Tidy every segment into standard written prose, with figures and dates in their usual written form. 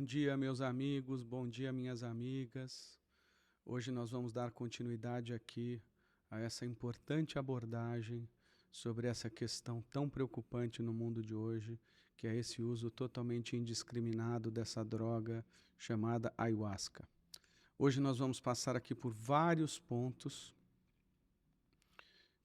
dia, meus amigos, bom dia, minhas amigas. Hoje nós vamos dar continuidade aqui a essa importante abordagem sobre essa questão tão preocupante no mundo de hoje, que é esse uso totalmente indiscriminado dessa droga chamada ayahuasca. Hoje nós vamos passar aqui por vários pontos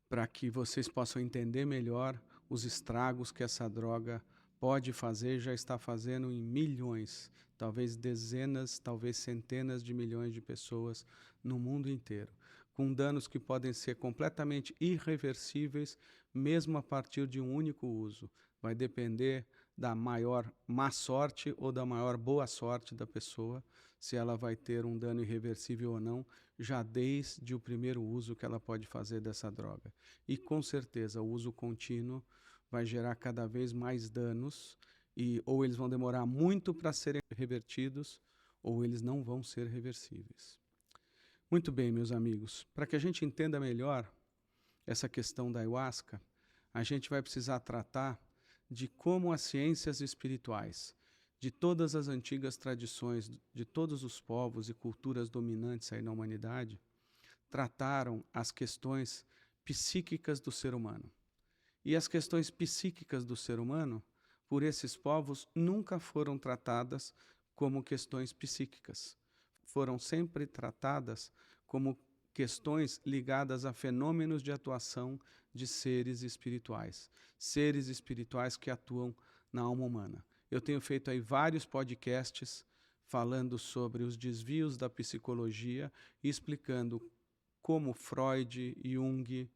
para que vocês possam entender melhor os estragos que essa droga pode fazer, já está fazendo em milhões, talvez dezenas, talvez centenas de milhões de pessoas no mundo inteiro, com danos que podem ser completamente irreversíveis, mesmo a partir de um único uso. Vai depender da maior má sorte ou da maior boa sorte da pessoa, se ela vai ter um dano irreversível ou não, já desde o primeiro uso que ela pode fazer dessa droga. E com certeza o uso contínuo vai gerar cada vez mais danos e ou eles vão demorar muito para serem revertidos ou eles não vão ser reversíveis. Muito bem, meus amigos, para que a gente entenda melhor essa questão da ayahuasca, a gente vai precisar tratar de como as ciências espirituais, de todas as antigas tradições, de todos os povos e culturas dominantes aí na humanidade, trataram as questões psíquicas do ser humano. E as questões psíquicas do ser humano, por esses povos, nunca foram tratadas como questões psíquicas. Foram sempre tratadas como questões ligadas a fenômenos de atuação de seres espirituais que atuam na alma humana. Eu tenho feito aí vários podcasts falando sobre os desvios da psicologia e explicando como Freud e Jung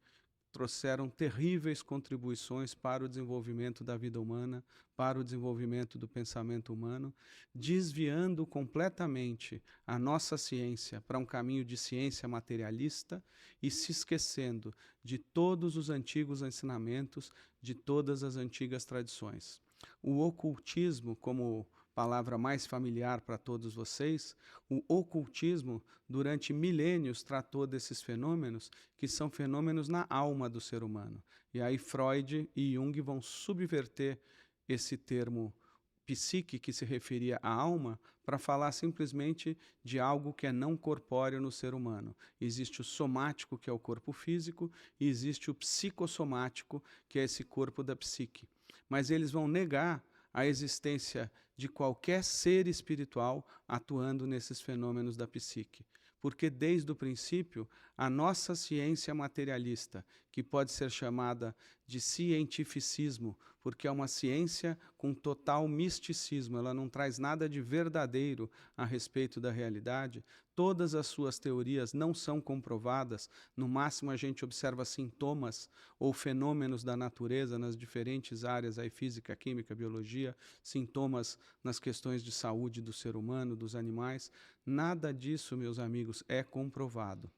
trouxeram terríveis contribuições para o desenvolvimento da vida humana, para o desenvolvimento do pensamento humano, desviando completamente a nossa ciência para um caminho de ciência materialista e se esquecendo de todos os antigos ensinamentos, de todas as antigas tradições. O ocultismo, como palavra mais familiar para todos vocês, o ocultismo durante milênios tratou desses fenômenos que são fenômenos na alma do ser humano. E aí Freud e Jung vão subverter esse termo psique que se referia à alma para falar simplesmente de algo que é não corpóreo no ser humano. Existe o somático, que é o corpo físico, e existe o psicossomático, que é esse corpo da psique. Mas eles vão negar a existência de qualquer ser espiritual atuando nesses fenômenos da psique. Porque desde o princípio, a nossa ciência materialista, que pode ser chamada de cientificismo, porque é uma ciência com total misticismo, ela não traz nada de verdadeiro a respeito da realidade, todas as suas teorias não são comprovadas, no máximo a gente observa sintomas ou fenômenos da natureza nas diferentes áreas, aí, física, química, biologia, sintomas nas questões de saúde do ser humano, dos animais, nada disso, meus amigos, é comprovado.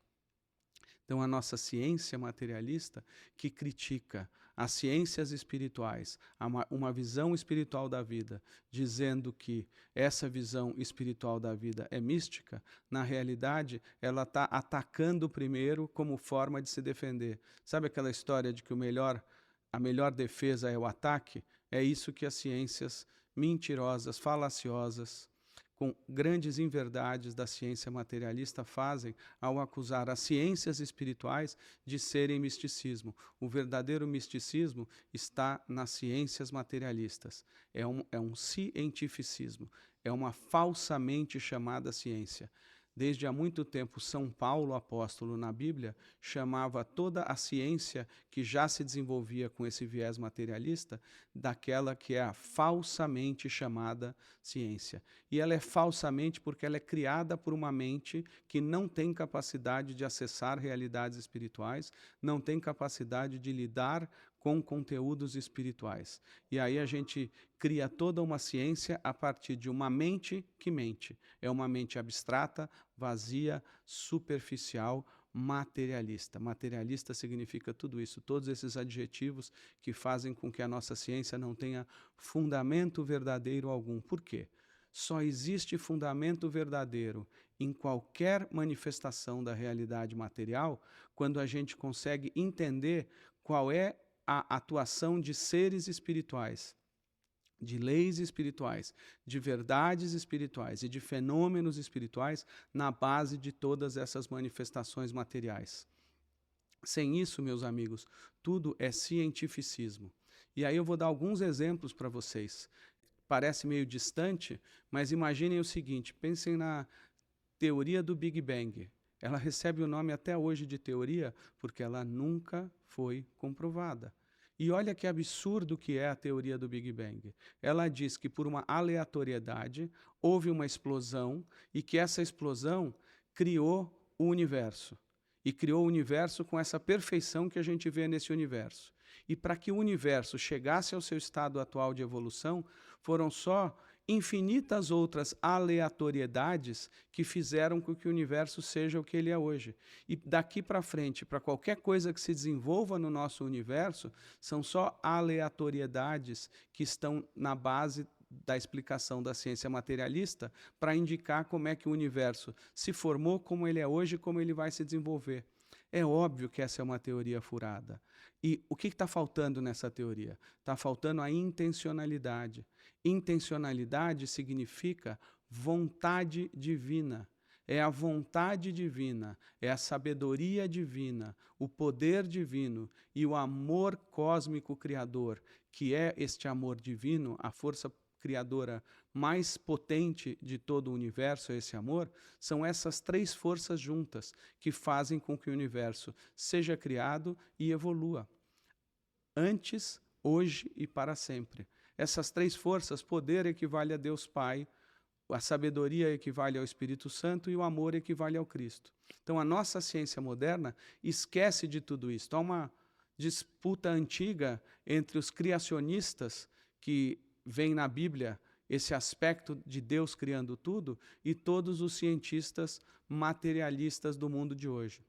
Então, a nossa ciência materialista, que critica as ciências espirituais, uma visão espiritual da vida, dizendo que essa visão espiritual da vida é mística, na realidade, ela está atacando primeiro como forma de se defender. Sabe aquela história de que a melhor defesa é o ataque? É isso que as ciências mentirosas, falaciosas, com grandes inverdades da ciência materialista fazem ao acusar as ciências espirituais de serem misticismo. O verdadeiro misticismo está nas ciências materialistas. É um cientificismo, é uma falsamente chamada ciência. Desde há muito tempo, São Paulo, apóstolo na Bíblia, chamava toda a ciência que já se desenvolvia com esse viés materialista daquela que é a falsamente chamada ciência. E ela é falsamente porque ela é criada por uma mente que não tem capacidade de acessar realidades espirituais, não tem capacidade de lidar com conteúdos espirituais. E aí a gente cria toda uma ciência a partir de uma mente que mente. É uma mente abstrata, vazia, superficial, materialista. Materialista significa tudo isso, todos esses adjetivos que fazem com que a nossa ciência não tenha fundamento verdadeiro algum. Por quê? Só existe fundamento verdadeiro em qualquer manifestação da realidade material quando a gente consegue entender qual é a atuação de seres espirituais de leis espirituais, de verdades espirituais e de fenômenos espirituais na base de todas essas manifestações materiais. Sem isso, meus amigos, tudo é cientificismo. E aí eu vou dar alguns exemplos para vocês. Parece meio distante, mas imaginem o seguinte: pensem na teoria do Big Bang. Ela recebe o nome até hoje de teoria porque ela nunca foi comprovada. E olha que absurdo que é a teoria do Big Bang. Ela diz que por uma aleatoriedade houve uma explosão e que essa explosão criou o universo. E criou o universo com essa perfeição que a gente vê nesse universo. E para que o universo chegasse ao seu estado atual de evolução, foram só infinitas outras aleatoriedades que fizeram com que o universo seja o que ele é hoje. E daqui para frente, para qualquer coisa que se desenvolva no nosso universo, são só aleatoriedades que estão na base da explicação da ciência materialista para indicar como é que o universo se formou, como ele é hoje e como ele vai se desenvolver. É óbvio que essa é uma teoria furada. E o que está faltando nessa teoria? Está faltando a intencionalidade. Intencionalidade significa vontade divina. É a vontade divina, é a sabedoria divina, o poder divino e o amor cósmico criador, que é este amor divino, a força criadora mais potente de todo o universo, esse amor, são essas três forças juntas que fazem com que o universo seja criado e evolua. Antes, hoje e para sempre. Essas três forças, poder equivale a Deus Pai, a sabedoria equivale ao Espírito Santo e o amor equivale ao Cristo. Então, a nossa ciência moderna esquece de tudo isso. Há uma disputa antiga entre os criacionistas, que veem na Bíblia esse aspecto de Deus criando tudo, e todos os cientistas materialistas do mundo de hoje.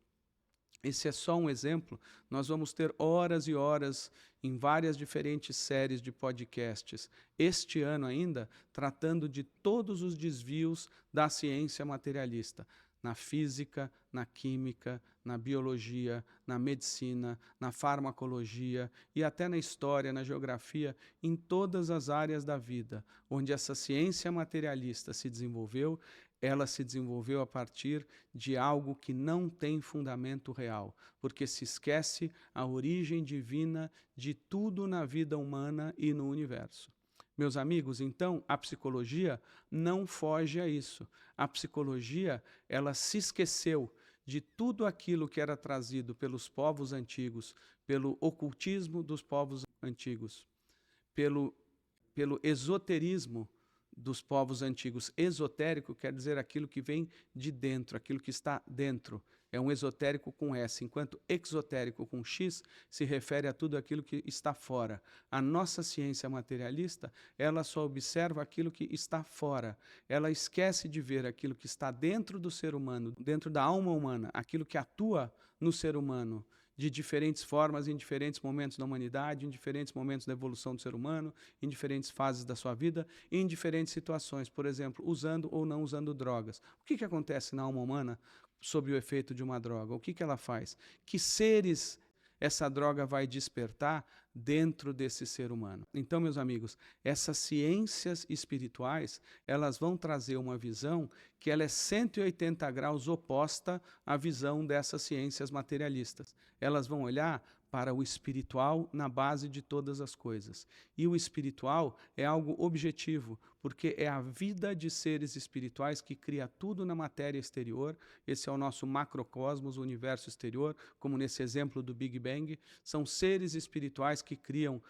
Esse é só um exemplo. Nós vamos ter horas e horas em várias diferentes séries de podcasts, este ano ainda, tratando de todos os desvios da ciência materialista, na física, na química, na biologia, na medicina, na farmacologia e até na história, na geografia, em todas as áreas da vida, onde essa ciência materialista se desenvolveu. Ela se desenvolveu a partir de algo que não tem fundamento real, porque se esquece a origem divina de tudo na vida humana e no universo. Meus amigos, então, a psicologia não foge a isso. A psicologia, ela se esqueceu de tudo aquilo que era trazido pelos povos antigos, pelo ocultismo dos povos antigos, pelo esoterismo dos povos antigos. Esotérico quer dizer aquilo que vem de dentro, aquilo que está dentro. É um esotérico com S, enquanto exotérico com X se refere a tudo aquilo que está fora. A nossa ciência materialista, ela só observa aquilo que está fora. Ela esquece de ver aquilo que está dentro do ser humano, dentro da alma humana, aquilo que atua no ser humano, de diferentes formas, em diferentes momentos da humanidade, em diferentes momentos da evolução do ser humano, em diferentes fases da sua vida, em diferentes situações, por exemplo, usando ou não usando drogas. O que acontece na alma humana sob o efeito de uma droga? O que ela faz? Que seres essa droga vai despertar dentro desse ser humano? Então, meus amigos, essas ciências espirituais, elas vão trazer uma visão que ela é 180 graus oposta à visão dessas ciências materialistas. Elas vão olhar para o espiritual na base de todas as coisas. E o espiritual é algo objetivo, porque é a vida de seres espirituais que cria tudo na matéria exterior. Esse é o nosso macrocosmos, o universo exterior, como nesse exemplo do Big Bang. São seres espirituais que criam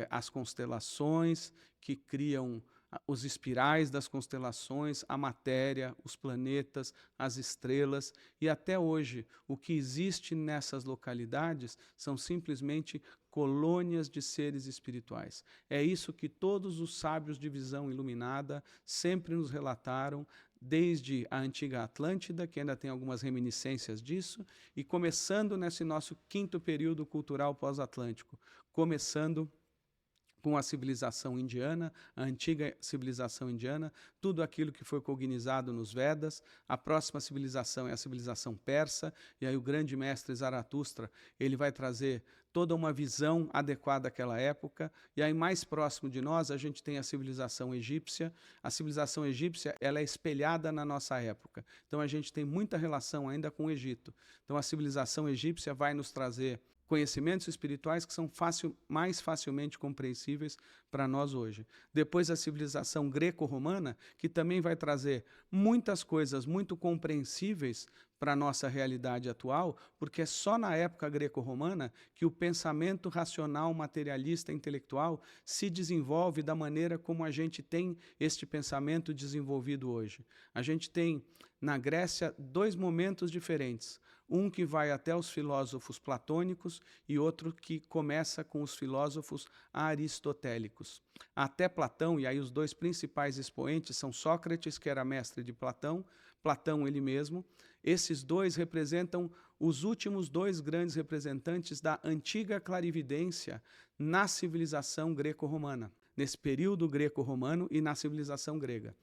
as constelações, que criam os espirais das constelações, a matéria, os planetas, as estrelas, e até hoje o que existe nessas localidades são simplesmente colônias de seres espirituais. É isso que todos os sábios de visão iluminada sempre nos relataram, desde a antiga Atlântida, que ainda tem algumas reminiscências disso, e começando nesse nosso quinto período cultural pós-atlântico, começando com a civilização indiana, a antiga civilização indiana, tudo aquilo que foi cognizado nos Vedas. A próxima civilização é a civilização persa, e aí o grande mestre Zaratustra, ele vai trazer toda uma visão adequada àquela época. E aí mais próximo de nós a gente tem a civilização egípcia. A civilização egípcia, ela é espelhada na nossa época. Então a gente tem muita relação ainda com o Egito. Então a civilização egípcia vai nos trazer conhecimentos espirituais que são mais facilmente compreensíveis para nós hoje. Depois a civilização greco-romana, que também vai trazer muitas coisas muito compreensíveis para a nossa realidade atual, porque é só na época greco-romana que o pensamento racional, materialista, intelectual se desenvolve da maneira como a gente tem este pensamento desenvolvido hoje. A gente tem, na Grécia, dois momentos diferentes. Um que vai até os filósofos platônicos e outro que começa com os filósofos aristotélicos. Até Platão, e aí os dois principais expoentes são Sócrates, que era mestre de Platão, Platão ele mesmo. Esses dois representam os últimos dois grandes representantes da antiga clarividência na civilização greco-romana, nesse período greco-romano e na civilização grega.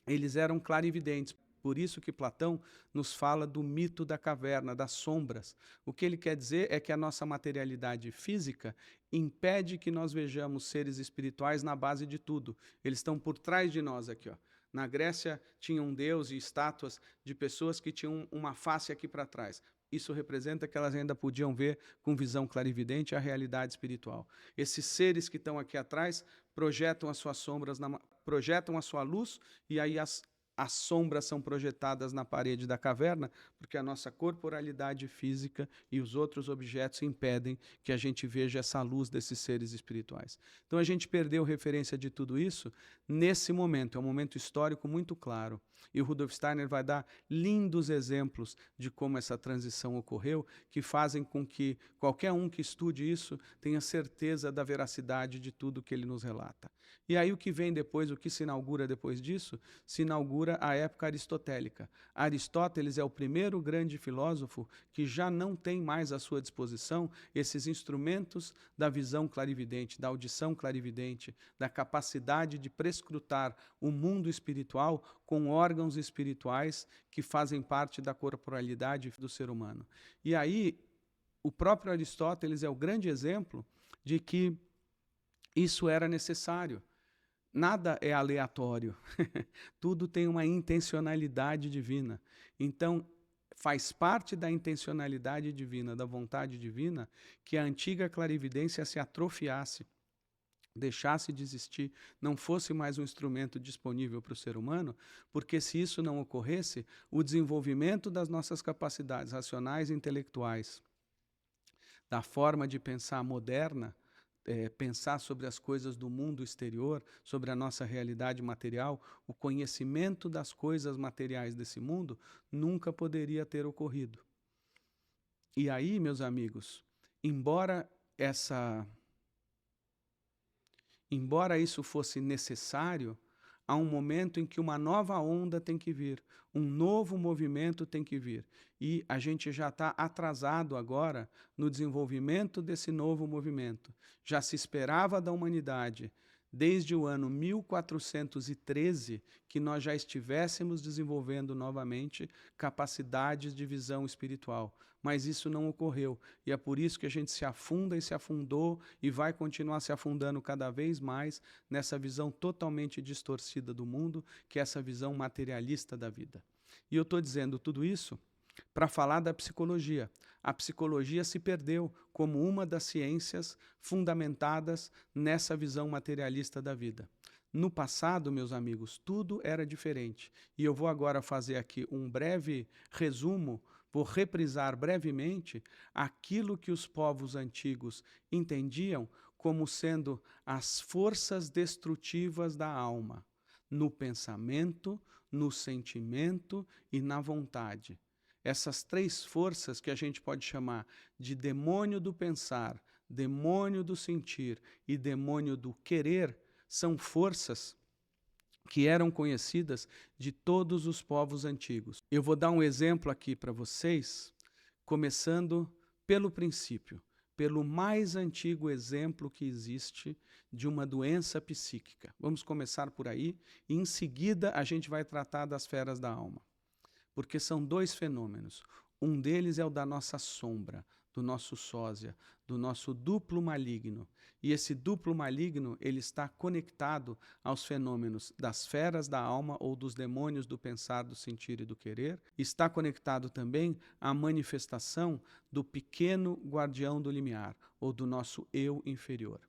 Eles eram clarividentes. Por isso que Platão nos fala do mito da caverna, das sombras. O que ele quer dizer é que a nossa materialidade física impede que nós vejamos seres espirituais na base de tudo. Eles estão por trás de nós aqui, ó. Na Grécia tinha um deus e estátuas de pessoas que tinham uma face aqui para trás. Isso representa que elas ainda podiam ver com visão clarividente a realidade espiritual. Esses seres que estão aqui atrás projetam as suas sombras, projetam a sua luz, e aí as sombras são projetadas na parede da caverna, porque a nossa corporalidade física e os outros objetos impedem que a gente veja essa luz desses seres espirituais. Então a gente perdeu referência de tudo isso nesse momento, é um momento histórico muito claro. E o Rudolf Steiner vai dar lindos exemplos de como essa transição ocorreu, que fazem com que qualquer um que estude isso tenha certeza da veracidade de tudo que ele nos relata. E aí o que vem depois, o que se inaugura depois disso? Se inaugura a época aristotélica. Aristóteles é o primeiro grande filósofo que já não tem mais à sua disposição esses instrumentos da visão clarividente, da audição clarividente, da capacidade de prescrutar o mundo espiritual com órgãos espirituais que fazem parte da corporalidade do ser humano. E aí, o próprio Aristóteles é o grande exemplo de que isso era necessário. Nada é aleatório, tudo tem uma intencionalidade divina. Então, faz parte da intencionalidade divina, da vontade divina, que a antiga clarividência se atrofiasse, deixasse de existir, não fosse mais um instrumento disponível para o ser humano, porque se isso não ocorresse, o desenvolvimento das nossas capacidades racionais e intelectuais, da forma de pensar moderna, pensar sobre as coisas do mundo exterior, sobre a nossa realidade material, o conhecimento das coisas materiais desse mundo nunca poderia ter ocorrido. E aí, meus amigos, embora isso fosse necessário, há um momento em que uma nova onda tem que vir, um novo movimento tem que vir. E a gente já está atrasado agora no desenvolvimento desse novo movimento. Já se esperava da humanidade, desde o ano 1413, que nós já estivéssemos desenvolvendo novamente capacidades de visão espiritual. Mas isso não ocorreu, e é por isso que a gente se afunda e se afundou e vai continuar se afundando cada vez mais nessa visão totalmente distorcida do mundo, que é essa visão materialista da vida. E eu estou dizendo tudo isso para falar da psicologia. A psicologia se perdeu como uma das ciências fundamentadas nessa visão materialista da vida. No passado, meus amigos, tudo era diferente. E eu vou agora fazer aqui um breve resumo, vou reprisar brevemente aquilo que os povos antigos entendiam como sendo as forças destrutivas da alma, no pensamento, no sentimento e na vontade. Essas três forças que a gente pode chamar de demônio do pensar, demônio do sentir e demônio do querer, são forças que eram conhecidas de todos os povos antigos. Eu vou dar um exemplo aqui para vocês, começando pelo princípio, pelo mais antigo exemplo que existe de uma doença psíquica. Vamos começar por aí e em seguida a gente vai tratar das esferas da alma. Porque são dois fenômenos. Um deles é o da nossa sombra, do nosso sósia, do nosso duplo maligno. E esse duplo maligno, ele está conectado aos fenômenos das esferas da alma ou dos demônios do pensar, do sentir e do querer. Está conectado também à manifestação do pequeno guardião do limiar, ou do nosso eu inferior.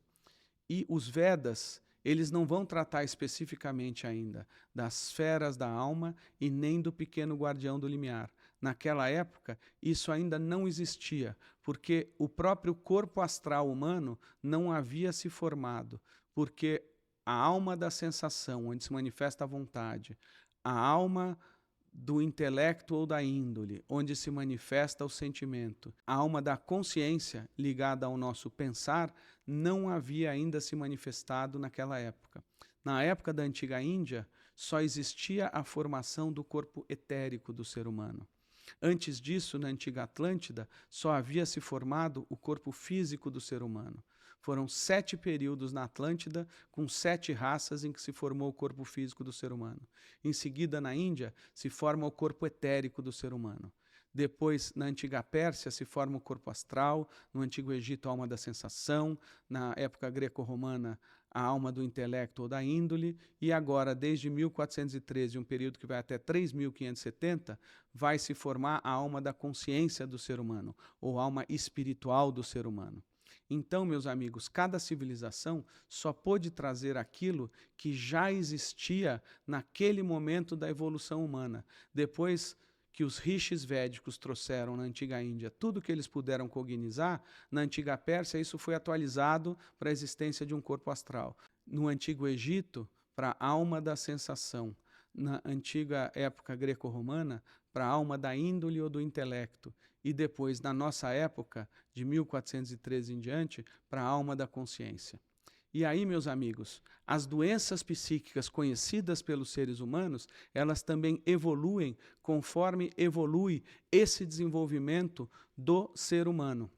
E os Vedas, eles não vão tratar especificamente ainda das esferas da alma e nem do pequeno guardião do limiar. Naquela época, isso ainda não existia, porque o próprio corpo astral humano não havia se formado, porque a alma da sensação, onde se manifesta a vontade, a alma do intelecto ou da índole, onde se manifesta o sentimento, a alma da consciência, ligada ao nosso pensar, não havia ainda se manifestado naquela época. Na época da antiga Índia, só existia a formação do corpo etérico do ser humano. Antes disso, na antiga Atlântida, só havia se formado o corpo físico do ser humano. Foram 7 períodos na Atlântida, com 7 raças em que se formou o corpo físico do ser humano. Em seguida, na Índia, se forma o corpo etérico do ser humano. Depois, na antiga Pérsia, se forma o corpo astral, no antigo Egito, a alma da sensação, na época greco-romana, a alma do intelecto ou da índole, e agora, desde 1413, um período que vai até 3570, vai se formar a alma da consciência do ser humano, ou alma espiritual do ser humano. Então, meus amigos, cada civilização só pôde trazer aquilo que já existia naquele momento da evolução humana. Depois que os rishis védicos trouxeram na antiga Índia tudo que eles puderam cognizar, na antiga Pérsia isso foi atualizado para a existência de um corpo astral. No antigo Egito, para a alma da sensação. Na antiga época greco-romana, para a alma da índole ou do intelecto. E depois, na nossa época, de 1413 em diante, para a alma da consciência. E aí, meus amigos, as doenças psíquicas conhecidas pelos seres humanos, elas também evoluem conforme evolui esse desenvolvimento do ser humano.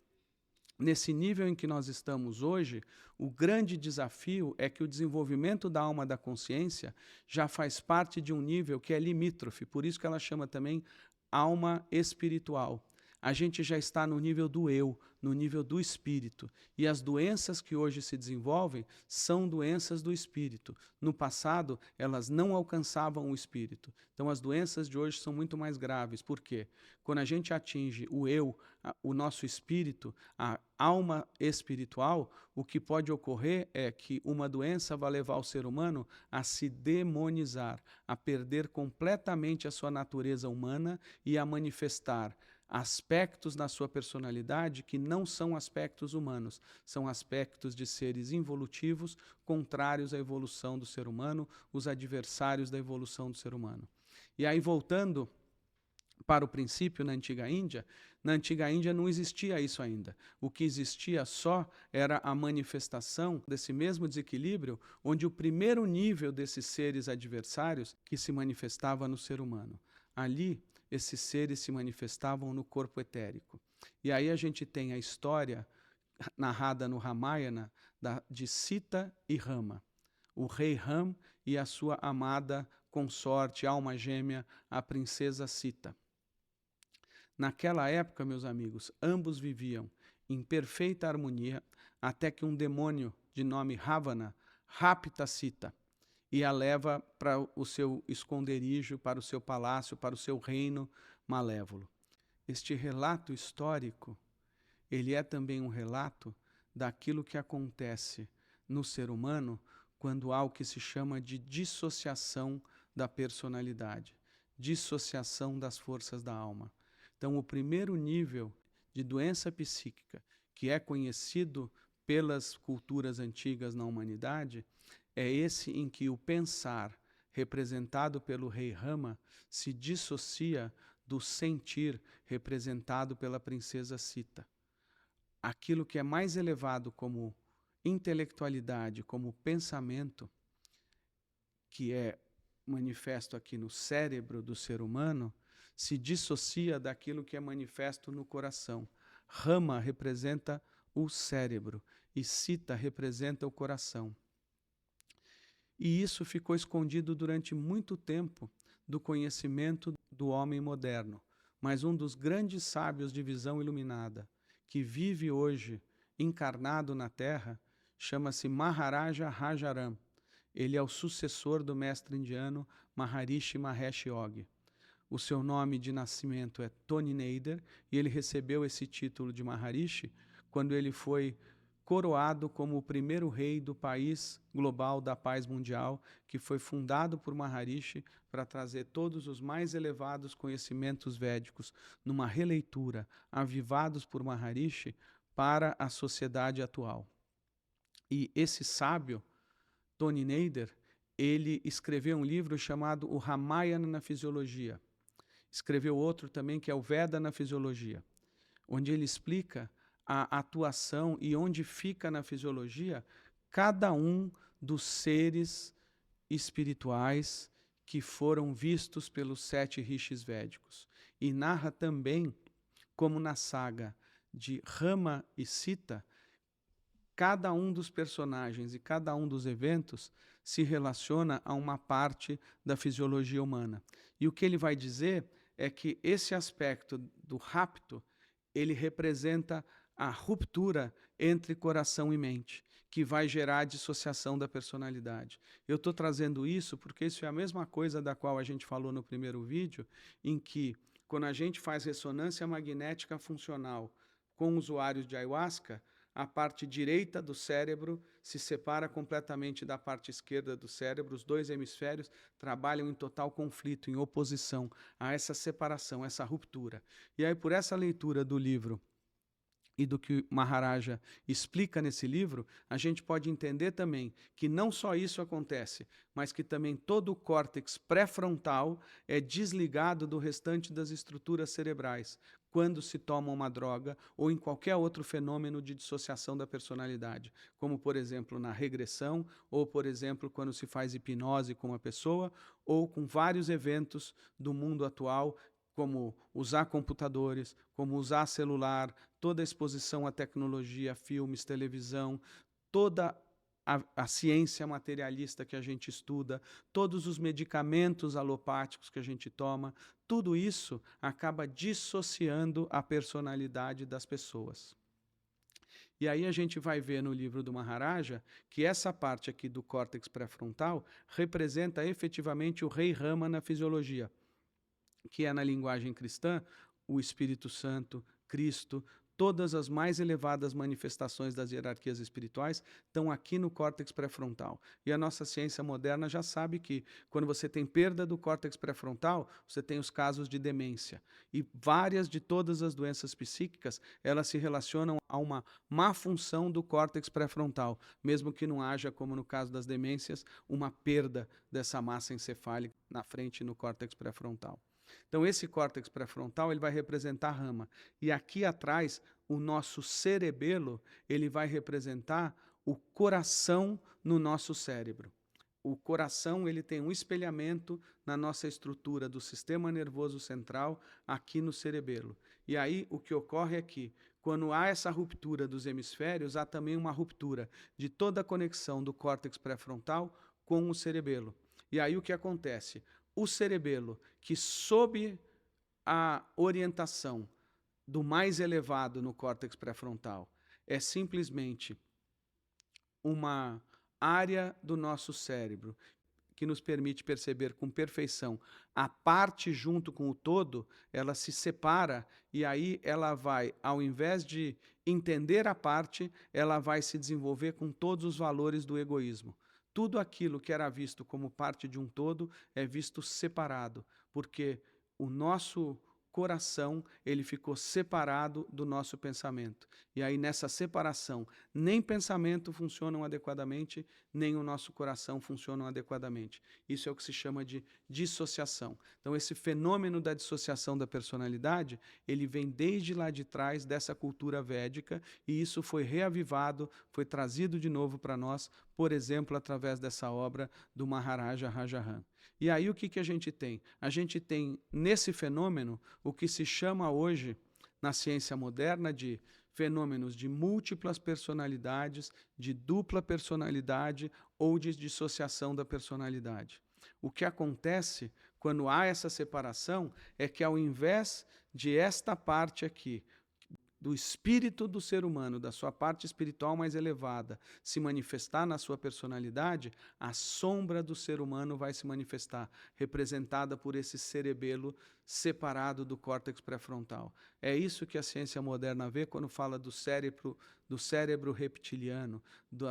Nesse nível em que nós estamos hoje, o grande desafio é que o desenvolvimento da alma da consciência já faz parte de um nível que é limítrofe, por isso que ela chama também alma espiritual. A gente já está no nível do eu, no nível do espírito. E as doenças que hoje se desenvolvem são doenças do espírito. No passado, elas não alcançavam o espírito. Então, as doenças de hoje são muito mais graves. Por quê? Quando a gente atinge o eu, o nosso espírito, a alma espiritual, o que pode ocorrer é que uma doença vai levar o ser humano a se demonizar, a perder completamente a sua natureza humana e a manifestar aspectos na sua personalidade que não são aspectos humanos, são aspectos de seres involutivos, contrários à evolução do ser humano, os adversários da evolução do ser humano. E aí, voltando para o princípio na antiga Índia não existia isso ainda. O que existia só era a manifestação desse mesmo desequilíbrio, onde o primeiro nível desses seres adversários que se manifestava no ser humano. Ali, esses seres se manifestavam no corpo etérico. E aí a gente tem a história narrada no Ramayana de Sita e Rama, o rei Ram e a sua amada consorte, alma gêmea, a princesa Sita. Naquela época, meus amigos, ambos viviam em perfeita harmonia, até que um demônio de nome Ravana rapta Sita e a leva para o seu esconderijo, para o seu palácio, para o seu reino malévolo. Este relato histórico, ele é também um relato daquilo que acontece no ser humano quando há o que se chama de dissociação da personalidade, dissociação das forças da alma. Então, o primeiro nível de doença psíquica que é conhecido pelas culturas antigas na humanidade é esse em que o pensar, representado pelo rei Rama, se dissocia do sentir, representado pela princesa Sita. Aquilo que é mais elevado como intelectualidade, como pensamento, que é manifesto aqui no cérebro do ser humano, se dissocia daquilo que é manifesto no coração. Rama representa o cérebro e Sita representa o coração. E isso ficou escondido durante muito tempo do conhecimento do homem moderno. Mas um dos grandes sábios de visão iluminada, que vive hoje encarnado na Terra, chama-se Maharaja Rajaram. Ele é o sucessor do mestre indiano Maharishi Mahesh Yogi. O seu nome de nascimento é Tony Nader e ele recebeu esse título de Maharishi quando ele foi coroado como o primeiro rei do país global da paz mundial, que foi fundado por Maharishi para trazer todos os mais elevados conhecimentos védicos numa releitura, avivados por Maharishi, para a sociedade atual. E esse sábio, Tony Nader, ele escreveu um livro chamado O Ramayana na Fisiologia. Escreveu outro também que é o Veda na Fisiologia, onde ele explica a atuação e onde fica na fisiologia cada um dos seres espirituais que foram vistos pelos 7 rishis védicos. E narra também como na saga de Rama e Sita, cada um dos personagens e cada um dos eventos se relaciona a uma parte da fisiologia humana. E o que ele vai dizer é que esse aspecto do rapto, ele representa a ruptura entre coração e mente, que vai gerar a dissociação da personalidade. Eu estou trazendo isso porque isso é a mesma coisa da qual a gente falou no primeiro vídeo, em que, quando a gente faz ressonância magnética funcional com usuários de ayahuasca, a parte direita do cérebro se separa completamente da parte esquerda do cérebro, os 2 hemisférios trabalham em total conflito, em oposição a essa separação, essa ruptura. E aí, por essa leitura do livro e do que Maharaja explica nesse livro, a gente pode entender também que não só isso acontece, mas que também todo o córtex pré-frontal é desligado do restante das estruturas cerebrais quando se toma uma droga ou em qualquer outro fenômeno de dissociação da personalidade, como, por exemplo, na regressão, ou, por exemplo, quando se faz hipnose com uma pessoa, ou com vários eventos do mundo atual, como usar computadores, como usar celular, toda a exposição à tecnologia, filmes, televisão, toda a ciência materialista que a gente estuda, todos os medicamentos alopáticos que a gente toma, tudo isso acaba dissociando a personalidade das pessoas. E aí a gente vai ver no livro do Maharaja que essa parte aqui do córtex pré-frontal representa efetivamente o Rei Rama na fisiologia, que é, na linguagem cristã, o Espírito Santo, Cristo, todas as mais elevadas manifestações das hierarquias espirituais estão aqui no córtex pré-frontal. E a nossa ciência moderna já sabe que, quando você tem perda do córtex pré-frontal, você tem os casos de demência. E várias de todas as doenças psíquicas, elas se relacionam a uma má função do córtex pré-frontal, mesmo que não haja, como no caso das demências, uma perda dessa massa encefálica na frente no córtex pré-frontal. Então, esse córtex pré-frontal ele vai representar a rama. E aqui atrás, o nosso cerebelo ele vai representar o coração no nosso cérebro. O coração ele tem um espelhamento na nossa estrutura do sistema nervoso central, aqui no cerebelo. E aí, o que ocorre é que, quando há essa ruptura dos hemisférios, há também uma ruptura de toda a conexão do córtex pré-frontal com o cerebelo. E aí, o que acontece? O cerebelo, que sob a orientação do mais elevado no córtex pré-frontal, é simplesmente uma área do nosso cérebro que nos permite perceber com perfeição a parte junto com o todo, ela se separa e aí ela vai, ao invés de entender a parte, ela vai se desenvolver com todos os valores do egoísmo. Tudo aquilo que era visto como parte de um todo é visto separado, porque o nosso coração ele ficou separado do nosso pensamento. E aí, nessa separação, nem pensamento funcionam adequadamente, nem o nosso coração funcionam adequadamente. Isso é o que se chama de dissociação. Então, esse fenômeno da dissociação da personalidade, ele vem desde lá de trás dessa cultura védica, e isso foi reavivado, foi trazido de novo para nós, por exemplo, através dessa obra do Maharaja Rajaram. E aí o que a gente tem? A gente tem nesse fenômeno o que se chama hoje, na ciência moderna, de fenômenos de múltiplas personalidades, de dupla personalidade ou de dissociação da personalidade. O que acontece quando há essa separação é que, ao invés de esta parte aqui, do espírito do ser humano, da sua parte espiritual mais elevada, se manifestar na sua personalidade, a sombra do ser humano vai se manifestar, representada por esse cerebelo separado do córtex pré-frontal. É isso que a ciência moderna vê quando fala do cérebro reptiliano,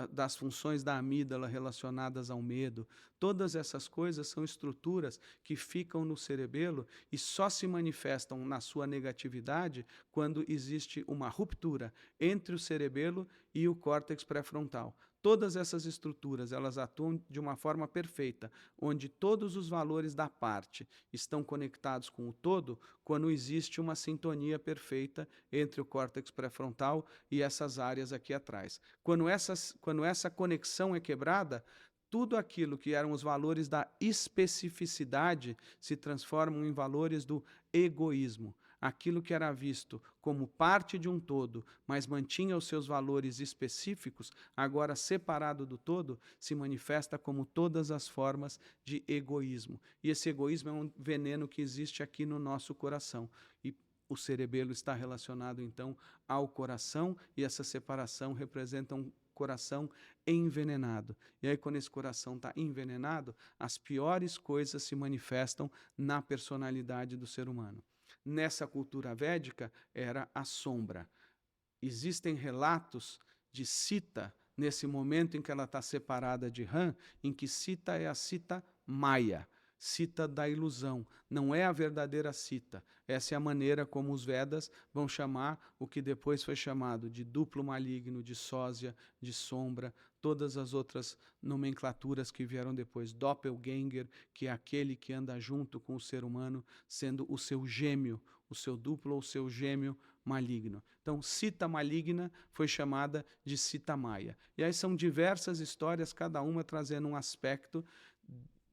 das funções da amígdala relacionadas ao medo. Todas essas coisas são estruturas que ficam no cerebelo e só se manifestam na sua negatividade quando existe uma ruptura entre o cerebelo e o córtex pré-frontal. Todas essas estruturas, elas atuam de uma forma perfeita, onde todos os valores da parte estão conectados com o todo, quando existe uma sintonia perfeita entre o córtex pré-frontal e essas áreas aqui atrás. Quando essa conexão é quebrada, tudo aquilo que eram os valores da especificidade se transformam em valores do egoísmo. Aquilo que era visto como parte de um todo, mas mantinha os seus valores específicos, agora separado do todo, se manifesta como todas as formas de egoísmo. E esse egoísmo é um veneno que existe aqui no nosso coração. E o cerebelo está relacionado, então, ao coração, e essa separação representa um coração envenenado. E aí, quando esse coração está envenenado, as piores coisas se manifestam na personalidade do ser humano. Nessa cultura védica, era a sombra. Existem relatos de Sita, nesse momento em que ela está separada de Ram, em que Sita é a Sita Maya, Sita da ilusão, não é a verdadeira Sita. Essa é a maneira como os Vedas vão chamar o que depois foi chamado de duplo maligno, de sósia, de sombra, todas as outras nomenclaturas que vieram depois. Doppelganger, que é aquele que anda junto com o ser humano, sendo o seu gêmeo, o seu duplo ou o seu gêmeo maligno. Então, Sita maligna foi chamada de Sita Maya. E aí são diversas histórias, cada uma trazendo um aspecto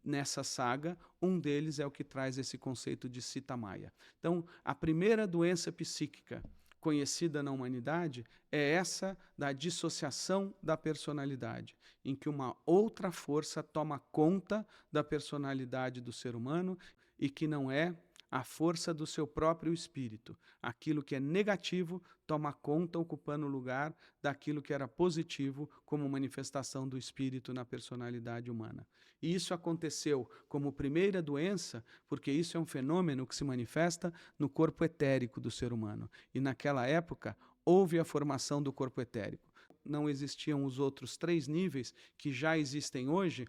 nessa saga. Um deles é o que traz esse conceito de Sita Maya. Então, a primeira doença psíquica conhecida na humanidade é essa da dissociação da personalidade, em que uma outra força toma conta da personalidade do ser humano e que não é a força do seu próprio espírito. Aquilo que é negativo toma conta, ocupando o lugar daquilo que era positivo como manifestação do espírito na personalidade humana. E isso aconteceu como primeira doença, porque isso é um fenômeno que se manifesta no corpo etérico do ser humano. E naquela época houve a formação do corpo etérico. Não existiam os outros 3 níveis que já existem hoje,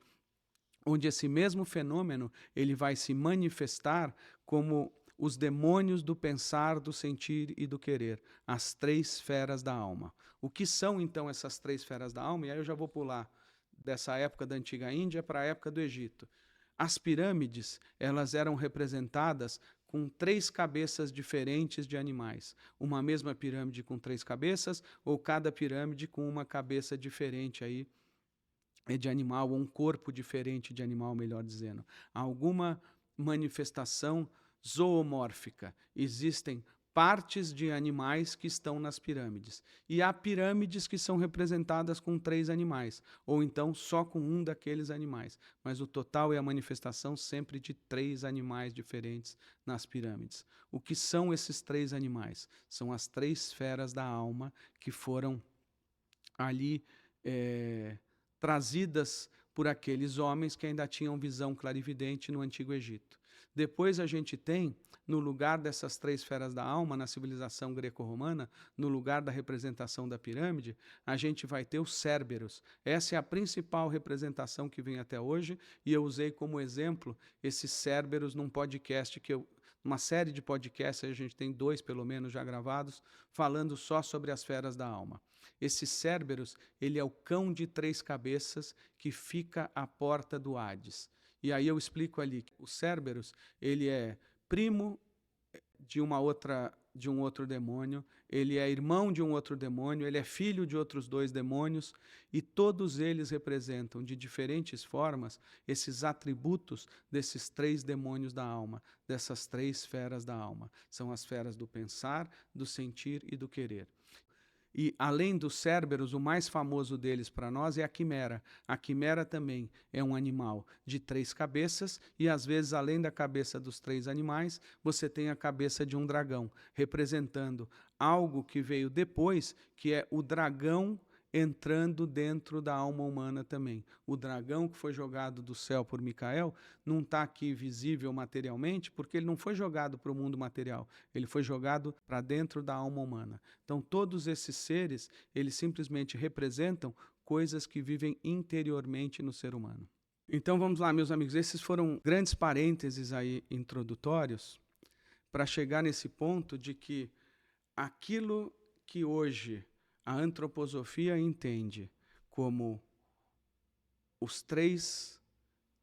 onde esse mesmo fenômeno ele vai se manifestar como os demônios do pensar, do sentir e do querer, as 3 esferas da alma. O que são, então, essas 3 esferas da alma? E aí eu já vou pular dessa época da antiga Índia para a época do Egito. As pirâmides, elas eram representadas com 3 cabeças diferentes de animais. Uma mesma pirâmide com 3 cabeças, ou cada pirâmide com uma cabeça diferente aí de animal, ou um corpo diferente de animal, melhor dizendo. Alguma manifestação zoomórfica. Existem partes de animais que estão nas pirâmides. E há pirâmides que são representadas com 3 animais, ou então só com um daqueles animais. Mas o total é a manifestação sempre de 3 animais diferentes nas pirâmides. O que são esses 3 animais? São as 3 esferas da alma que foram ali trazidas por aqueles homens que ainda tinham visão clarividente no Antigo Egito. Depois a gente tem, no lugar dessas 3 esferas da alma, na civilização greco-romana, no lugar da representação da pirâmide, a gente vai ter os Cérberos. Essa é a principal representação que vem até hoje, e eu usei como exemplo esses Cérberos num podcast uma série de podcasts, a gente tem 2 pelo menos já gravados, falando só sobre as esferas da alma. Esse Cérberos, ele é o cão de 3 cabeças que fica à porta do Hades. E aí eu explico ali que o Cérberos, ele é primo de um outro demônio, ele é irmão de um outro demônio, ele é filho de outros 2 demônios, e todos eles representam de diferentes formas esses atributos desses 3 demônios da alma, dessas 3 esferas da alma. São as esferas do pensar, do sentir e do querer. E além dos Cérberos, o mais famoso deles para nós é a quimera. A quimera também é um animal de 3 cabeças e às vezes, além da cabeça dos 3 animais, você tem a cabeça de um dragão, representando algo que veio depois, que é o dragão entrando dentro da alma humana também. O dragão que foi jogado do céu por Micael não está aqui visível materialmente, porque ele não foi jogado para o mundo material, ele foi jogado para dentro da alma humana. Então, todos esses seres, eles simplesmente representam coisas que vivem interiormente no ser humano. Então, vamos lá, meus amigos, esses foram grandes parênteses aí introdutórios para chegar nesse ponto de que aquilo que hoje a antroposofia entende como os 3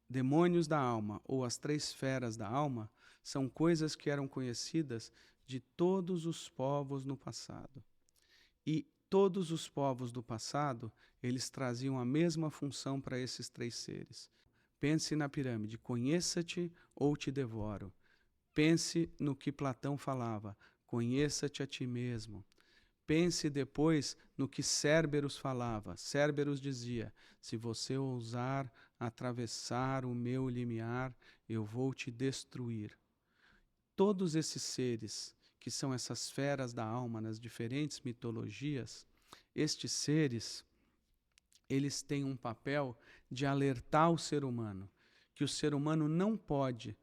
demônios da alma ou as 3 feras da alma são coisas que eram conhecidas de todos os povos no passado. E todos os povos do passado, eles traziam a mesma função para esses 3 seres. Pense na pirâmide, conheça-te ou te devoro. Pense no que Platão falava, conheça-te a ti mesmo. Pense depois no que Cérberos falava. Cérberos dizia, se você ousar atravessar o meu limiar, eu vou te destruir. Todos esses seres, que são essas feras da alma nas diferentes mitologias, estes seres, eles têm um papel de alertar o ser humano, que o ser humano não pode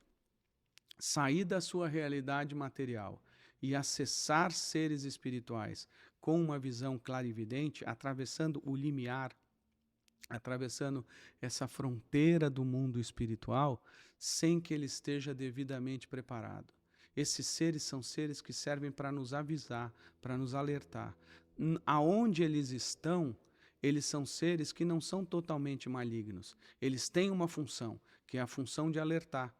sair da sua realidade material e acessar seres espirituais com uma visão clarividente, atravessando o limiar, atravessando essa fronteira do mundo espiritual, sem que ele esteja devidamente preparado. Esses seres são seres que servem para nos avisar, para nos alertar. Aonde eles estão, eles são seres que não são totalmente malignos. Eles têm uma função, que é a função de alertar.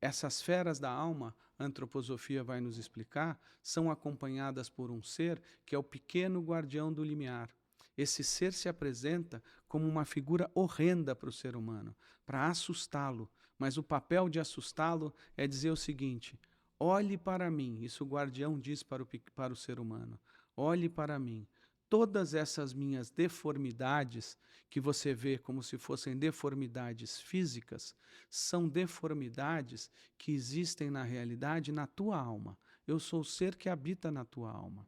Essas feras da alma, a antroposofia vai nos explicar, são acompanhadas por um ser que é o pequeno guardião do limiar. Esse ser se apresenta como uma figura horrenda para o ser humano, para assustá-lo, mas o papel de assustá-lo é dizer o seguinte: olhe para mim, isso o guardião diz para o ser humano, olhe para mim. Todas essas minhas deformidades, que você vê como se fossem deformidades físicas, são deformidades que existem na realidade na tua alma. Eu sou o ser que habita na tua alma.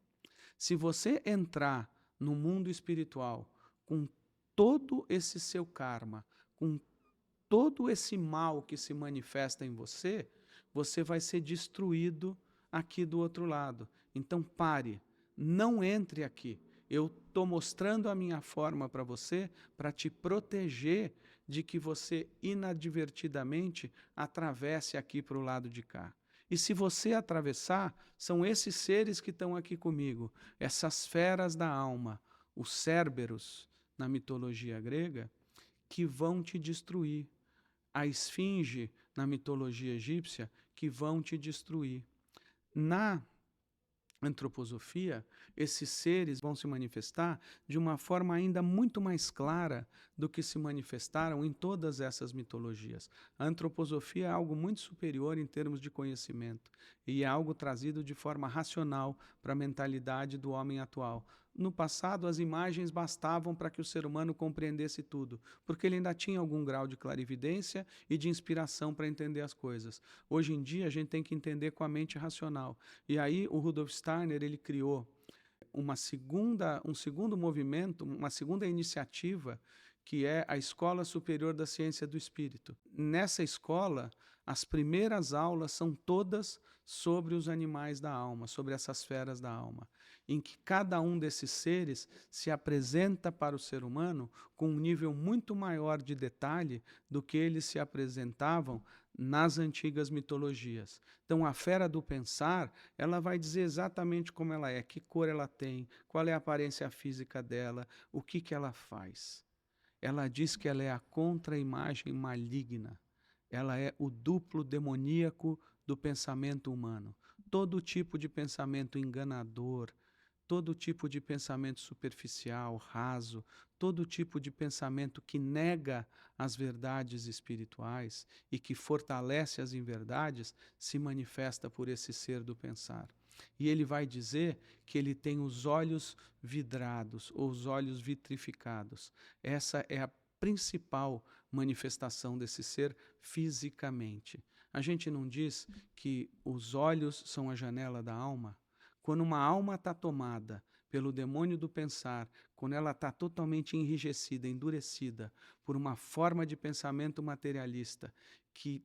Se você entrar no mundo espiritual com todo esse seu karma, com todo esse mal que se manifesta em você, você vai ser destruído aqui do outro lado. Então pare, não entre aqui. Eu estou mostrando a minha forma para você, para te proteger de que você inadvertidamente atravesse aqui para o lado de cá. E se você atravessar, são esses seres que estão aqui comigo, essas feras da alma, os Cérberos, na mitologia grega, que vão te destruir. A esfinge, na mitologia egípcia, que vão te destruir. Na antroposofia, esses seres vão se manifestar de uma forma ainda muito mais clara do que se manifestaram em todas essas mitologias. A antroposofia é algo muito superior em termos de conhecimento e é algo trazido de forma racional para a mentalidade do homem atual. No passado, as imagens bastavam para que o ser humano compreendesse tudo, porque ele ainda tinha algum grau de clarividência e de inspiração para entender as coisas. Hoje em dia, a gente tem que entender com a mente racional. E aí, o Rudolf Steiner, ele criou um segundo movimento, uma segunda iniciativa, que é a Escola Superior da Ciência do Espírito. Nessa escola, as primeiras aulas são todas sobre os animais da alma, sobre essas feras da alma, em que cada um desses seres se apresenta para o ser humano com um nível muito maior de detalhe do que eles se apresentavam nas antigas mitologias. Então, a fera do pensar, ela vai dizer exatamente como ela é, que cor ela tem, qual é a aparência física dela, o que ela faz. Ela diz que ela é a contra-imagem maligna. Ela é o duplo demoníaco do pensamento humano. Todo tipo de pensamento enganador, todo tipo de pensamento superficial, raso, todo tipo de pensamento que nega as verdades espirituais e que fortalece as inverdades, se manifesta por esse ser do pensar. E ele vai dizer que ele tem os olhos vidrados, ou os olhos vitrificados. Essa é a principal manifestação desse ser fisicamente. A gente não diz que os olhos são a janela da alma? Quando uma alma está tomada pelo demônio do pensar, quando ela está totalmente enrijecida, endurecida por uma forma de pensamento materialista que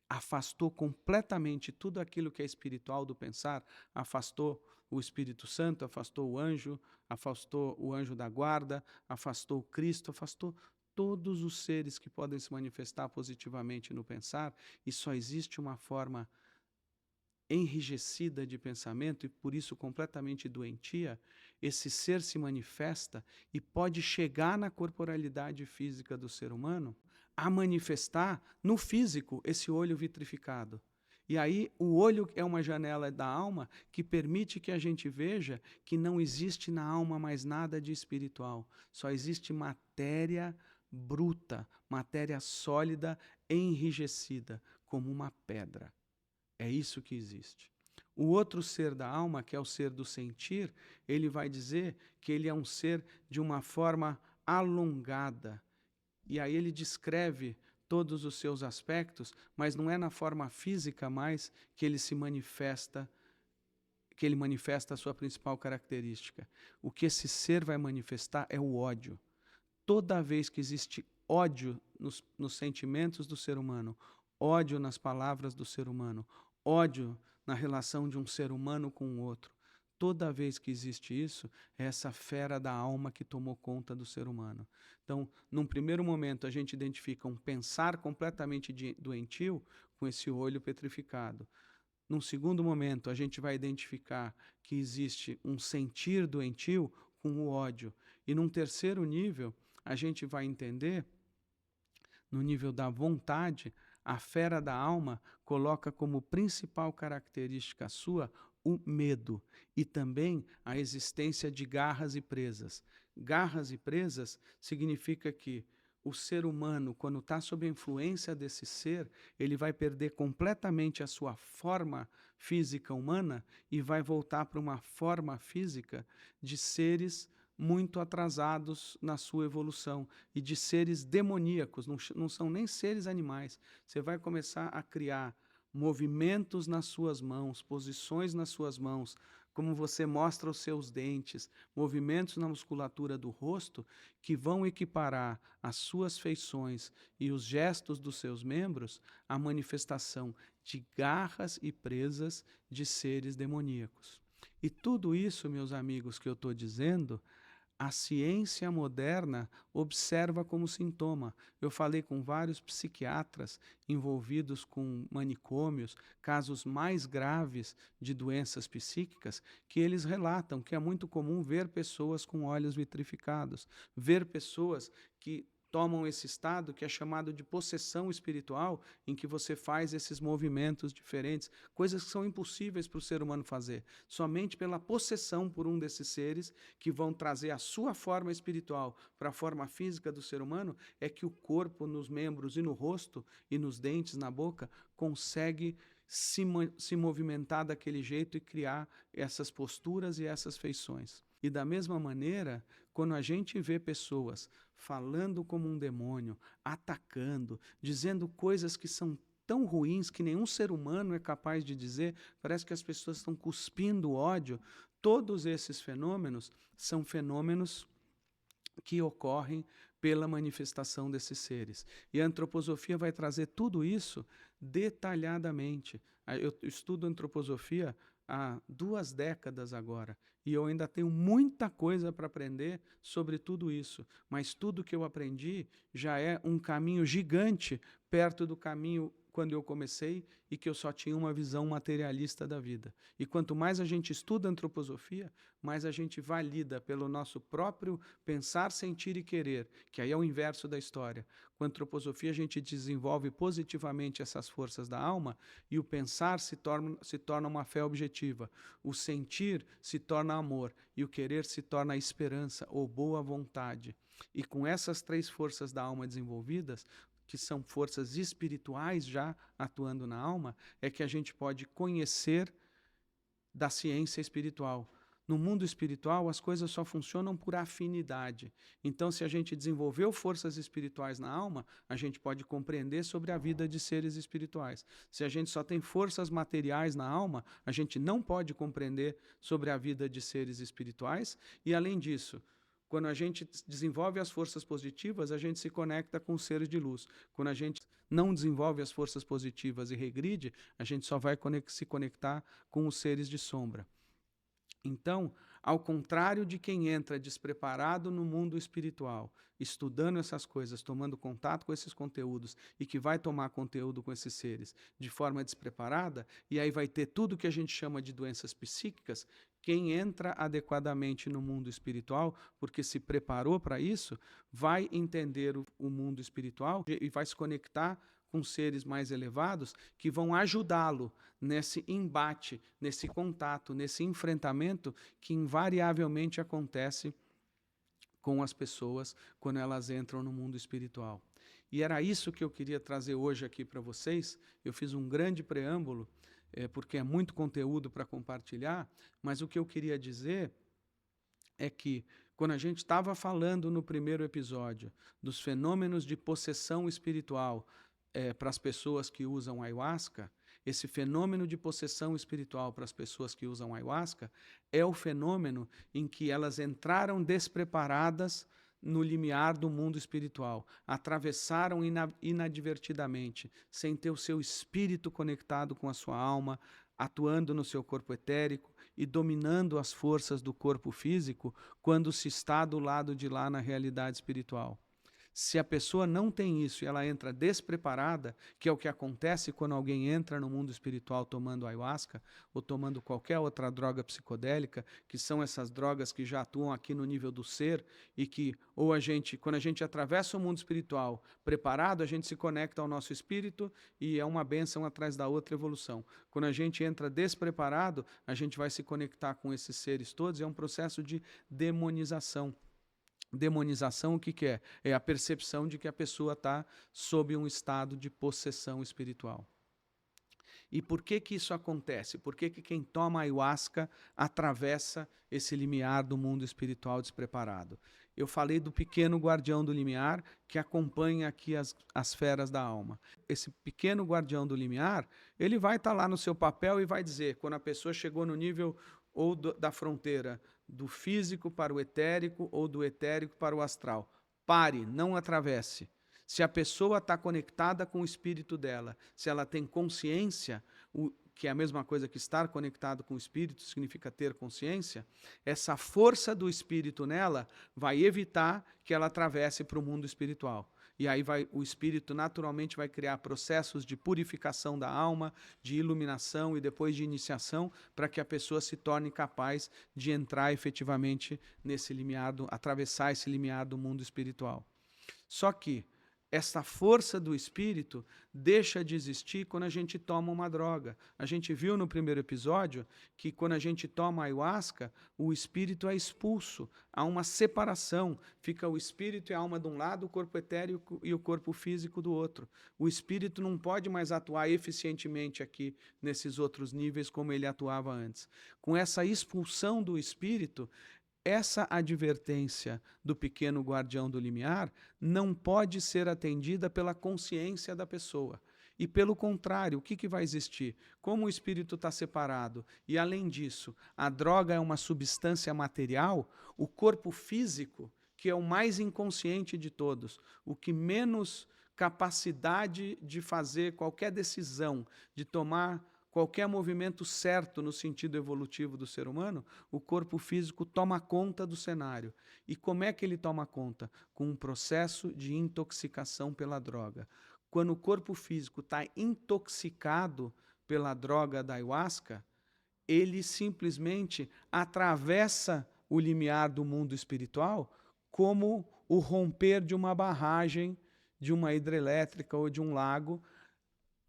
afastou completamente tudo aquilo que é espiritual do pensar, afastou o Espírito Santo, afastou o anjo da guarda, afastou o Cristo, afastou todos os seres que podem se manifestar positivamente no pensar, e só existe uma forma enrijecida de pensamento e por isso completamente doentia. Esse ser se manifesta e pode chegar na corporalidade física do ser humano a manifestar no físico esse olho vitrificado. E aí o olho é uma janela da alma que permite que a gente veja que não existe na alma mais nada de espiritual. Só existe matéria bruta, matéria sólida, enrijecida, como uma pedra. É isso que existe. O outro ser da alma, que é o ser do sentir, ele vai dizer que ele é um ser de uma forma alongada. E aí ele descreve todos os seus aspectos, mas não é na forma física mais que ele se manifesta, que ele manifesta a sua principal característica. O que esse ser vai manifestar é o ódio. Toda vez que existe ódio nos sentimentos do ser humano, ódio nas palavras do ser humano, ódio na relação de um ser humano com o outro, toda vez que existe isso, é essa fera da alma que tomou conta do ser humano. Então, num primeiro momento, a gente identifica um pensar completamente doentio com esse olho petrificado. Num segundo momento, a gente vai identificar que existe um sentir doentio com o ódio. E num terceiro nível, a gente vai entender, no nível da vontade, a fera da alma coloca como principal característica sua o medo e também a existência de garras e presas. Garras e presas significa que o ser humano, quando está sob a influência desse ser, ele vai perder completamente a sua forma física humana e vai voltar para uma forma física de seres muito atrasados na sua evolução e de seres demoníacos, não são nem seres animais. Você vai começar a criar movimentos nas suas mãos, posições nas suas mãos, como você mostra os seus dentes, movimentos na musculatura do rosto que vão equiparar as suas feições e os gestos dos seus membros à manifestação de garras e presas de seres demoníacos. E tudo isso, meus amigos, que eu estou dizendo, a ciência moderna observa como sintoma. Eu falei com vários psiquiatras envolvidos com manicômios, casos mais graves de doenças psíquicas, que eles relatam que é muito comum ver pessoas com olhos vitrificados, ver pessoas que tomam esse estado que é chamado de possessão espiritual, em que você faz esses movimentos diferentes, coisas que são impossíveis para o ser humano fazer. Somente pela possessão por um desses seres, que vão trazer a sua forma espiritual para a forma física do ser humano, é que o corpo, nos membros e no rosto, e nos dentes, na boca, consegue se movimentar daquele jeito e criar essas posturas e essas feições. E da mesma maneira, quando a gente vê pessoas falando como um demônio, atacando, dizendo coisas que são tão ruins que nenhum ser humano é capaz de dizer, parece que as pessoas estão cuspindo ódio, todos esses fenômenos são fenômenos que ocorrem pela manifestação desses seres. E a antroposofia vai trazer tudo isso detalhadamente. Eu estudo antroposofia há 2 décadas agora, e eu ainda tenho muita coisa para aprender sobre tudo isso, mas tudo que eu aprendi já é um caminho gigante perto do caminho quando eu comecei e que eu só tinha uma visão materialista da vida. E quanto mais a gente estuda antroposofia, mais a gente valida pelo nosso próprio pensar, sentir e querer, que aí é o inverso da história. Com a antroposofia a gente desenvolve positivamente essas forças da alma e o pensar se torna uma fé objetiva, o sentir se torna amor e o querer se torna esperança ou boa vontade. E com essas 3 forças da alma desenvolvidas, que são forças espirituais já atuando na alma, é que a gente pode conhecer da ciência espiritual. No mundo espiritual, as coisas só funcionam por afinidade. Então, se a gente desenvolveu forças espirituais na alma, a gente pode compreender sobre a vida de seres espirituais. Se a gente só tem forças materiais na alma, a gente não pode compreender sobre a vida de seres espirituais. E, além disso, quando a gente desenvolve as forças positivas, a gente se conecta com os seres de luz. Quando a gente não desenvolve as forças positivas e regride, a gente só vai se conectar com os seres de sombra. Então, ao contrário de quem entra despreparado no mundo espiritual, estudando essas coisas, tomando contato com esses conteúdos e que vai tomar conteúdo com esses seres de forma despreparada, e aí vai ter tudo que a gente chama de doenças psíquicas, quem entra adequadamente no mundo espiritual, porque se preparou para isso, vai entender o mundo espiritual e vai se conectar com seres mais elevados que vão ajudá-lo nesse embate, nesse contato, nesse enfrentamento que invariavelmente acontece com as pessoas quando elas entram no mundo espiritual. E era isso que eu queria trazer hoje aqui para vocês. Eu fiz um grande preâmbulo, porque é muito conteúdo para compartilhar, mas o que eu queria dizer é que quando a gente estava falando no primeiro episódio dos fenômenos de possessão espiritual, para as pessoas que usam ayahuasca, esse fenômeno de possessão espiritual para as pessoas que usam ayahuasca é o fenômeno em que elas entraram despreparadas no limiar do mundo espiritual, atravessaram inadvertidamente, sem ter o seu espírito conectado com a sua alma, atuando no seu corpo etérico e dominando as forças do corpo físico quando se está do lado de lá na realidade espiritual. Se a pessoa não tem isso e ela entra despreparada, que é o que acontece quando alguém entra no mundo espiritual tomando ayahuasca ou tomando qualquer outra droga psicodélica, que são essas drogas que já atuam aqui no nível do ser e que, quando a gente atravessa o mundo espiritual preparado, a gente se conecta ao nosso espírito e é uma bênção atrás da outra evolução. Quando a gente entra despreparado, a gente vai se conectar com esses seres todos, é um processo de demonização. Demonização, o que é? É a percepção de que a pessoa está sob um estado de possessão espiritual. E por que isso acontece? Por que quem toma ayahuasca atravessa esse limiar do mundo espiritual despreparado? Eu falei do pequeno guardião do limiar que acompanha aqui as feras da alma. Esse pequeno guardião do limiar, ele vai estar lá no seu papel e vai dizer, quando a pessoa chegou no nível ou da fronteira do físico para o etérico ou do etérico para o astral. Pare, não atravesse. Se a pessoa está conectada com o espírito dela, se ela tem consciência, que é a mesma coisa que estar conectado com o espírito significa ter consciência, essa força do espírito nela vai evitar que ela atravesse para o mundo espiritual. E aí o espírito naturalmente vai criar processos de purificação da alma, de iluminação e depois de iniciação, para que a pessoa se torne capaz de entrar efetivamente nesse limiar, atravessar esse limiar do mundo espiritual. Só que essa força do espírito deixa de existir quando a gente toma uma droga. A gente viu no primeiro episódio que quando a gente toma ayahuasca, o espírito é expulso. Há uma separação. Fica o espírito e a alma de um lado, o corpo etérico e o corpo físico do outro. O espírito não pode mais atuar eficientemente aqui nesses outros níveis como ele atuava antes. Com essa expulsão do espírito, essa advertência do pequeno guardião do limiar não pode ser atendida pela consciência da pessoa. E, pelo contrário, o que vai existir? Como o espírito está separado e, além disso, a droga é uma substância material, o corpo físico, que é o mais inconsciente de todos, o que menos capacidade de fazer qualquer decisão, de tomar qualquer movimento certo no sentido evolutivo do ser humano, o corpo físico toma conta do cenário. E como é que ele toma conta? Com um processo de intoxicação pela droga. Quando o corpo físico está intoxicado pela droga da ayahuasca, ele simplesmente atravessa o limiar do mundo espiritual como o romper de uma barragem, de uma hidrelétrica ou de um lago,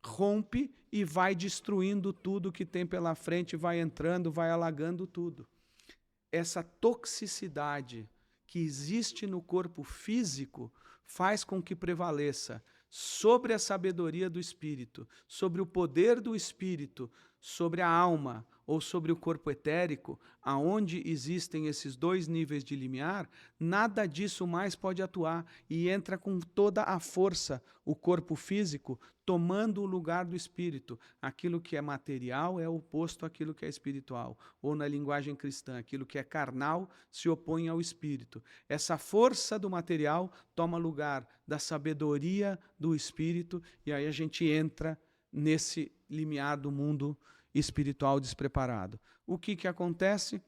rompe e vai destruindo tudo que tem pela frente, vai entrando, vai alagando tudo. Essa toxicidade que existe no corpo físico faz com que prevaleça sobre a sabedoria do espírito, sobre o poder do espírito, sobre a alma ou sobre o corpo etérico, aonde existem esses dois níveis de limiar, nada disso mais pode atuar e entra com toda a força o corpo físico tomando o lugar do espírito. Aquilo que é material é oposto àquilo que é espiritual, ou na linguagem cristã, aquilo que é carnal se opõe ao espírito. Essa força do material toma lugar da sabedoria do espírito e aí a gente entra nesse limiar do mundo espiritual despreparado. O que acontece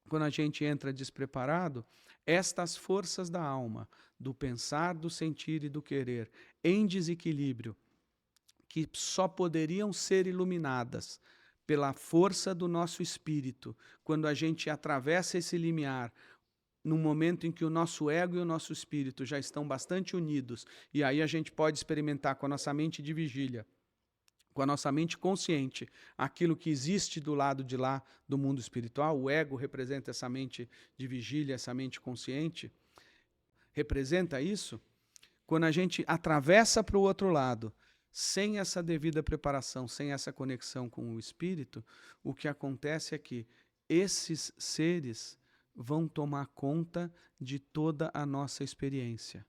quando a gente entra despreparado? Estas forças da alma, do pensar, do sentir e do querer, em desequilíbrio, que só poderiam ser iluminadas pela força do nosso espírito, quando a gente atravessa esse limiar, no momento em que o nosso ego e o nosso espírito já estão bastante unidos, e aí a gente pode experimentar com a nossa mente de vigília, com a nossa mente consciente, aquilo que existe do lado de lá do mundo espiritual. O ego representa essa mente de vigília, essa mente consciente, representa isso. Quando a gente atravessa para o outro lado, sem essa devida preparação, sem essa conexão com o espírito, o que acontece é que esses seres vão tomar conta de toda a nossa experiência.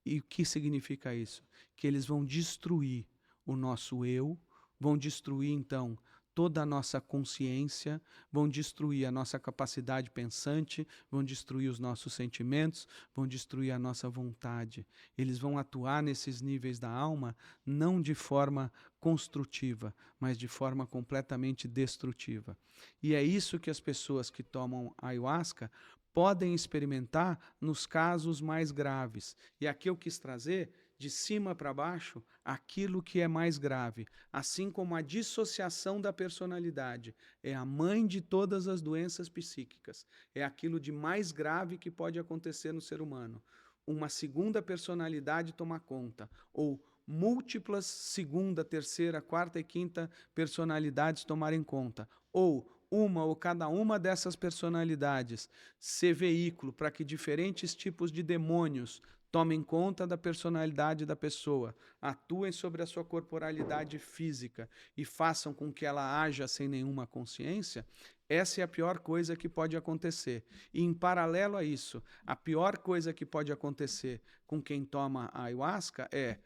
E o que significa isso? Que eles vão destruir o nosso eu, vão destruir, então, toda a nossa consciência, vão destruir a nossa capacidade pensante, vão destruir os nossos sentimentos, vão destruir a nossa vontade. Eles vão atuar nesses níveis da alma não de forma construtiva, mas de forma completamente destrutiva. E é isso que as pessoas que tomam ayahuasca podem experimentar nos casos mais graves. E aqui eu quis trazer de cima para baixo aquilo que é mais grave, assim como a dissociação da personalidade é a mãe de todas as doenças psíquicas, é aquilo de mais grave que pode acontecer no ser humano. Uma segunda personalidade tomar conta, ou múltiplas segunda, terceira, quarta e quinta personalidades tomarem conta, ou uma ou cada uma dessas personalidades ser veículo para que diferentes tipos de demônios tomem conta da personalidade da pessoa, atuem sobre a sua corporalidade física e façam com que ela haja sem nenhuma consciência, essa é a pior coisa que pode acontecer. E, em paralelo a isso, a pior coisa que pode acontecer com quem toma a ayahuasca é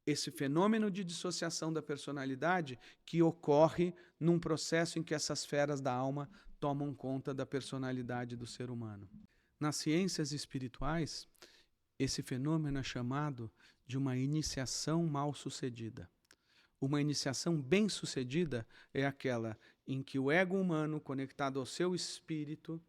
esse fenômeno de dissociação da personalidade que ocorre num processo em que essas feras da alma tomam conta da personalidade do ser humano. Nas ciências espirituais, esse fenômeno é chamado de uma iniciação mal-sucedida. Uma iniciação bem-sucedida é aquela em que o ego humano, conectado ao seu espírito,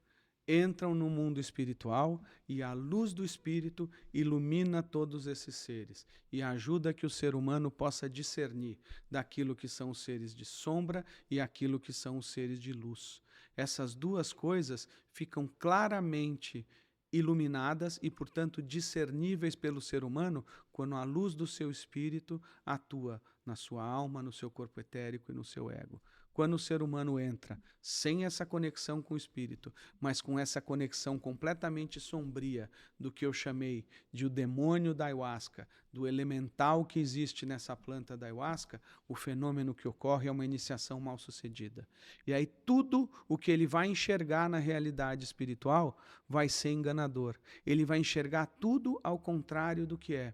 entram no mundo espiritual e a luz do espírito ilumina todos esses seres e ajuda que o ser humano possa discernir daquilo que são os seres de sombra e aquilo que são os seres de luz. Essas duas coisas ficam claramente iluminadas e, portanto, discerníveis pelo ser humano quando a luz do seu espírito atua na sua alma, no seu corpo etérico e no seu ego. Quando o ser humano entra sem essa conexão com o espírito, mas com essa conexão completamente sombria do que eu chamei de o demônio da ayahuasca, do elemental que existe nessa planta da ayahuasca, o fenômeno que ocorre é uma iniciação mal-sucedida. E aí tudo o que ele vai enxergar na realidade espiritual vai ser enganador. Ele vai enxergar tudo ao contrário do que é.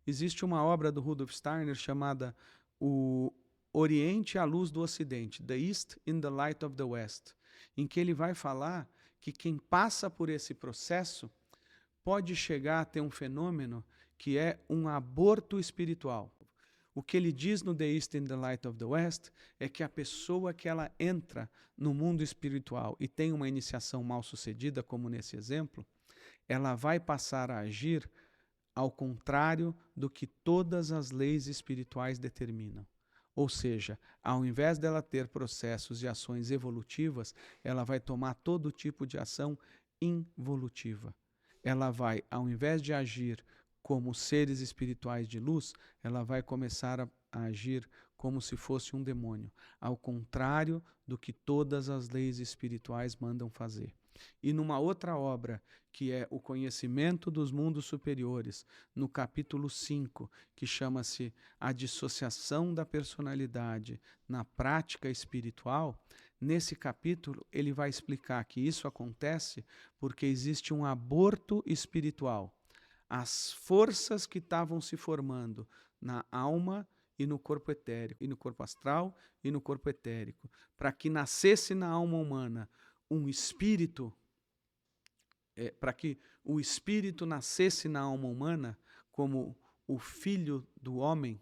Existe uma obra do Rudolf Steiner chamada O Oriente à Luz do Ocidente, The East in the Light of the West, em que ele vai falar que quem passa por esse processo pode chegar a ter um fenômeno que é um aborto espiritual. O que ele diz no The East in the Light of the West é que a pessoa que ela entra no mundo espiritual e tem uma iniciação mal sucedida, como nesse exemplo, ela vai passar a agir ao contrário do que todas as leis espirituais determinam. Ou seja, ao invés dela ter processos e ações evolutivas, ela vai tomar todo tipo de ação involutiva. Ela vai, ao invés de agir como seres espirituais de luz, ela vai começar a agir como se fosse um demônio, ao contrário do que todas as leis espirituais mandam fazer. E numa outra obra, que é O Conhecimento dos Mundos Superiores, no capítulo 5, que chama-se A Dissociação da Personalidade na Prática Espiritual, nesse capítulo ele vai explicar que isso acontece porque existe um aborto espiritual. As forças que estavam se formando na alma e no corpo etérico, e no corpo astral e no corpo etérico, para que nascesse na alma humana um espírito, para que o espírito nascesse na alma humana como o filho do homem,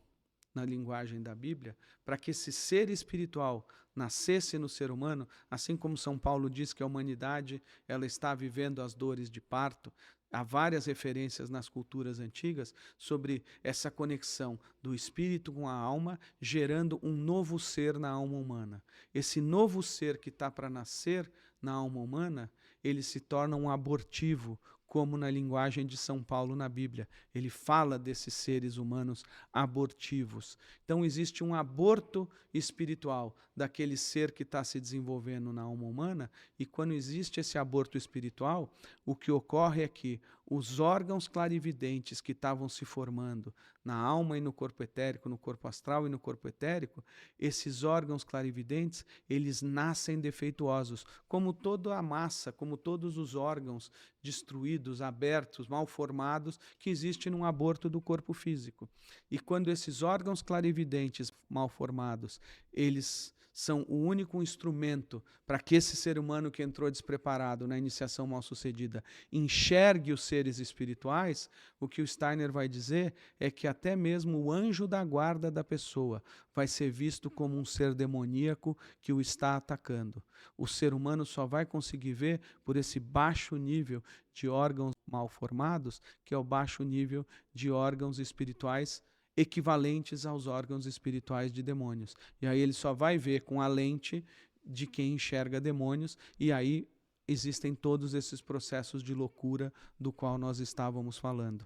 na linguagem da Bíblia, para que esse ser espiritual nascesse no ser humano, assim como São Paulo diz que a humanidade ela está vivendo as dores de parto. Há várias referências nas culturas antigas sobre essa conexão do espírito com a alma, gerando um novo ser na alma humana. Esse novo ser que está para nascer na alma humana, ele se torna um abortivo, como na linguagem de São Paulo na Bíblia. Ele fala desses seres humanos abortivos. Então existe um aborto espiritual daquele ser que está se desenvolvendo na alma humana, e quando existe esse aborto espiritual, o que ocorre é que os órgãos clarividentes que estavam se formando na alma e no corpo etérico, no corpo astral e no corpo etérico, esses órgãos clarividentes, eles nascem defeituosos, como toda a massa, como todos os órgãos destruídos, abertos, mal formados, que existe num aborto do corpo físico. E quando esses órgãos clarividentes mal formados, eles são o único instrumento para que esse ser humano que entrou despreparado na iniciação mal sucedida enxergue os seres espirituais, o que o Steiner vai dizer é que até mesmo o anjo da guarda da pessoa vai ser visto como um ser demoníaco que o está atacando. O ser humano só vai conseguir ver por esse baixo nível de órgãos mal formados, que é o baixo nível de órgãos espirituais equivalentes aos órgãos espirituais de demônios. E aí ele só vai ver com a lente de quem enxerga demônios, e aí existem todos esses processos de loucura do qual nós estávamos falando.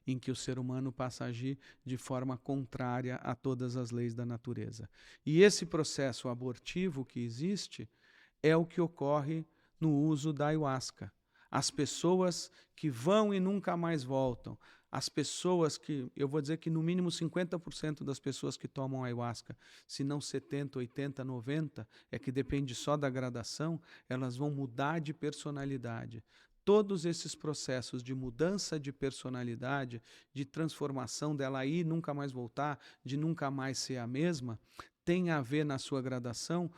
Em que o ser humano passa a agir de forma contrária a todas as leis da natureza. E esse processo abortivo que existe é o que ocorre no uso da ayahuasca. As pessoas que vão e nunca mais voltam, as pessoas que, eu vou dizer que no mínimo 50% das pessoas que tomam ayahuasca, se não 70, 80, 90, é que depende só da gradação, elas vão mudar de personalidade. Todos esses processos de mudança de personalidade, de transformação dela ir e nunca mais voltar, de nunca mais ser a mesma, tem a ver na sua gradação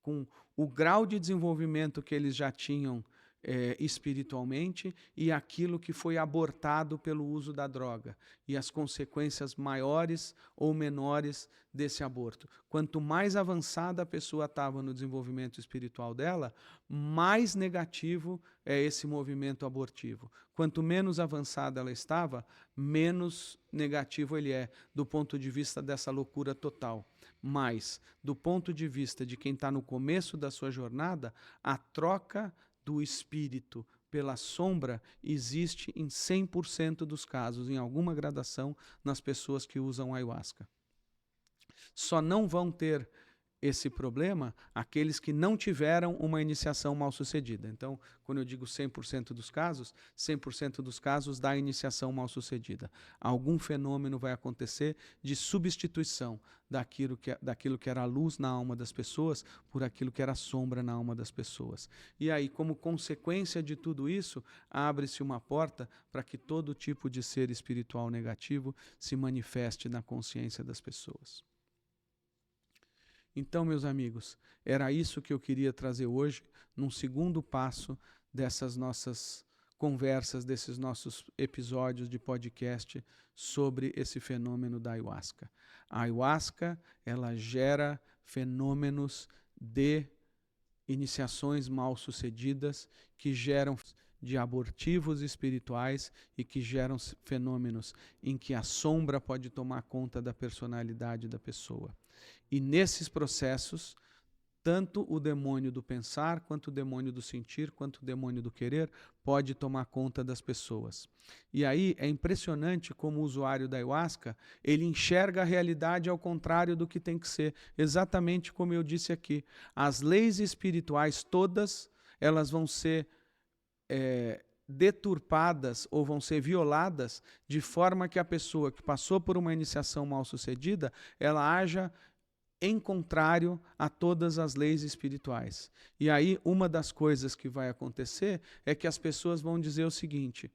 com o grau de desenvolvimento que eles já tinham espiritualmente e aquilo que foi abortado pelo uso da droga e as consequências maiores ou menores desse aborto. Quanto mais avançada a pessoa estava no desenvolvimento espiritual dela, mais negativo é esse movimento abortivo. Quanto menos avançada ela estava, menos negativo ele é do ponto de vista dessa loucura total. Mas, do ponto de vista de quem está no começo da sua jornada, a troca do espírito pela sombra existe em 100% dos casos, em alguma gradação, nas pessoas que usam ayahuasca. Só não vão ter esse problema aqueles que não tiveram uma iniciação mal sucedida. Então, quando eu digo 100% dos casos, 100% dos casos da iniciação mal sucedida. Algum fenômeno vai acontecer de substituição daquilo que era a luz na alma das pessoas por aquilo que era a sombra na alma das pessoas. E aí, como consequência de tudo isso, abre-se uma porta para que todo tipo de ser espiritual negativo se manifeste na consciência das pessoas. Então, meus amigos, era isso que eu queria trazer hoje, num segundo passo dessas nossas conversas, desses nossos episódios de podcast sobre esse fenômeno da ayahuasca. A ayahuasca, ela gera fenômenos de iniciações mal sucedidas que geram de abortivos espirituais e que geram fenômenos em que a sombra pode tomar conta da personalidade da pessoa. E nesses processos, tanto o demônio do pensar, quanto o demônio do sentir, quanto o demônio do querer pode tomar conta das pessoas. E aí é impressionante como o usuário da ayahuasca, ele enxerga a realidade ao contrário do que tem que ser. Exatamente como eu disse aqui. As leis espirituais todas, elas vão ser deturpadas ou vão ser violadas de forma que a pessoa que passou por uma iniciação mal sucedida, ela haja em contrário a todas as leis espirituais. E aí, uma das coisas que vai acontecer é que as pessoas vão dizer o seguinte: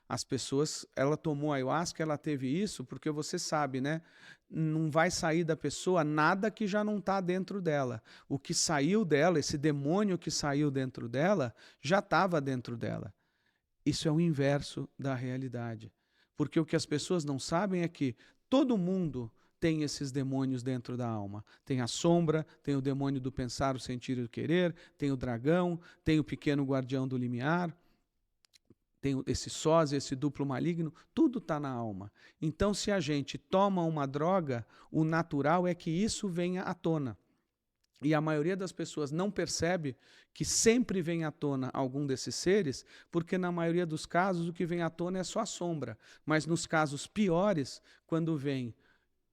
as pessoas, ela tomou ayahuasca, ela teve isso, porque você sabe, né? Não vai sair da pessoa nada que já não está dentro dela. O que saiu dela, esse demônio que saiu dentro dela, já estava dentro dela. Isso é o inverso da realidade. Porque o que as pessoas não sabem é que todo mundo tem esses demônios dentro da alma. Tem a sombra, tem o demônio do pensar, o sentir e o querer, tem o dragão, tem o pequeno guardião do limiar, tem esse sósia, esse duplo maligno, tudo está na alma. Então, se a gente toma uma droga, o natural é que isso venha à tona. E a maioria das pessoas não percebe que sempre vem à tona algum desses seres, porque na maioria dos casos o que vem à tona é só a sombra. Mas nos casos piores, quando vem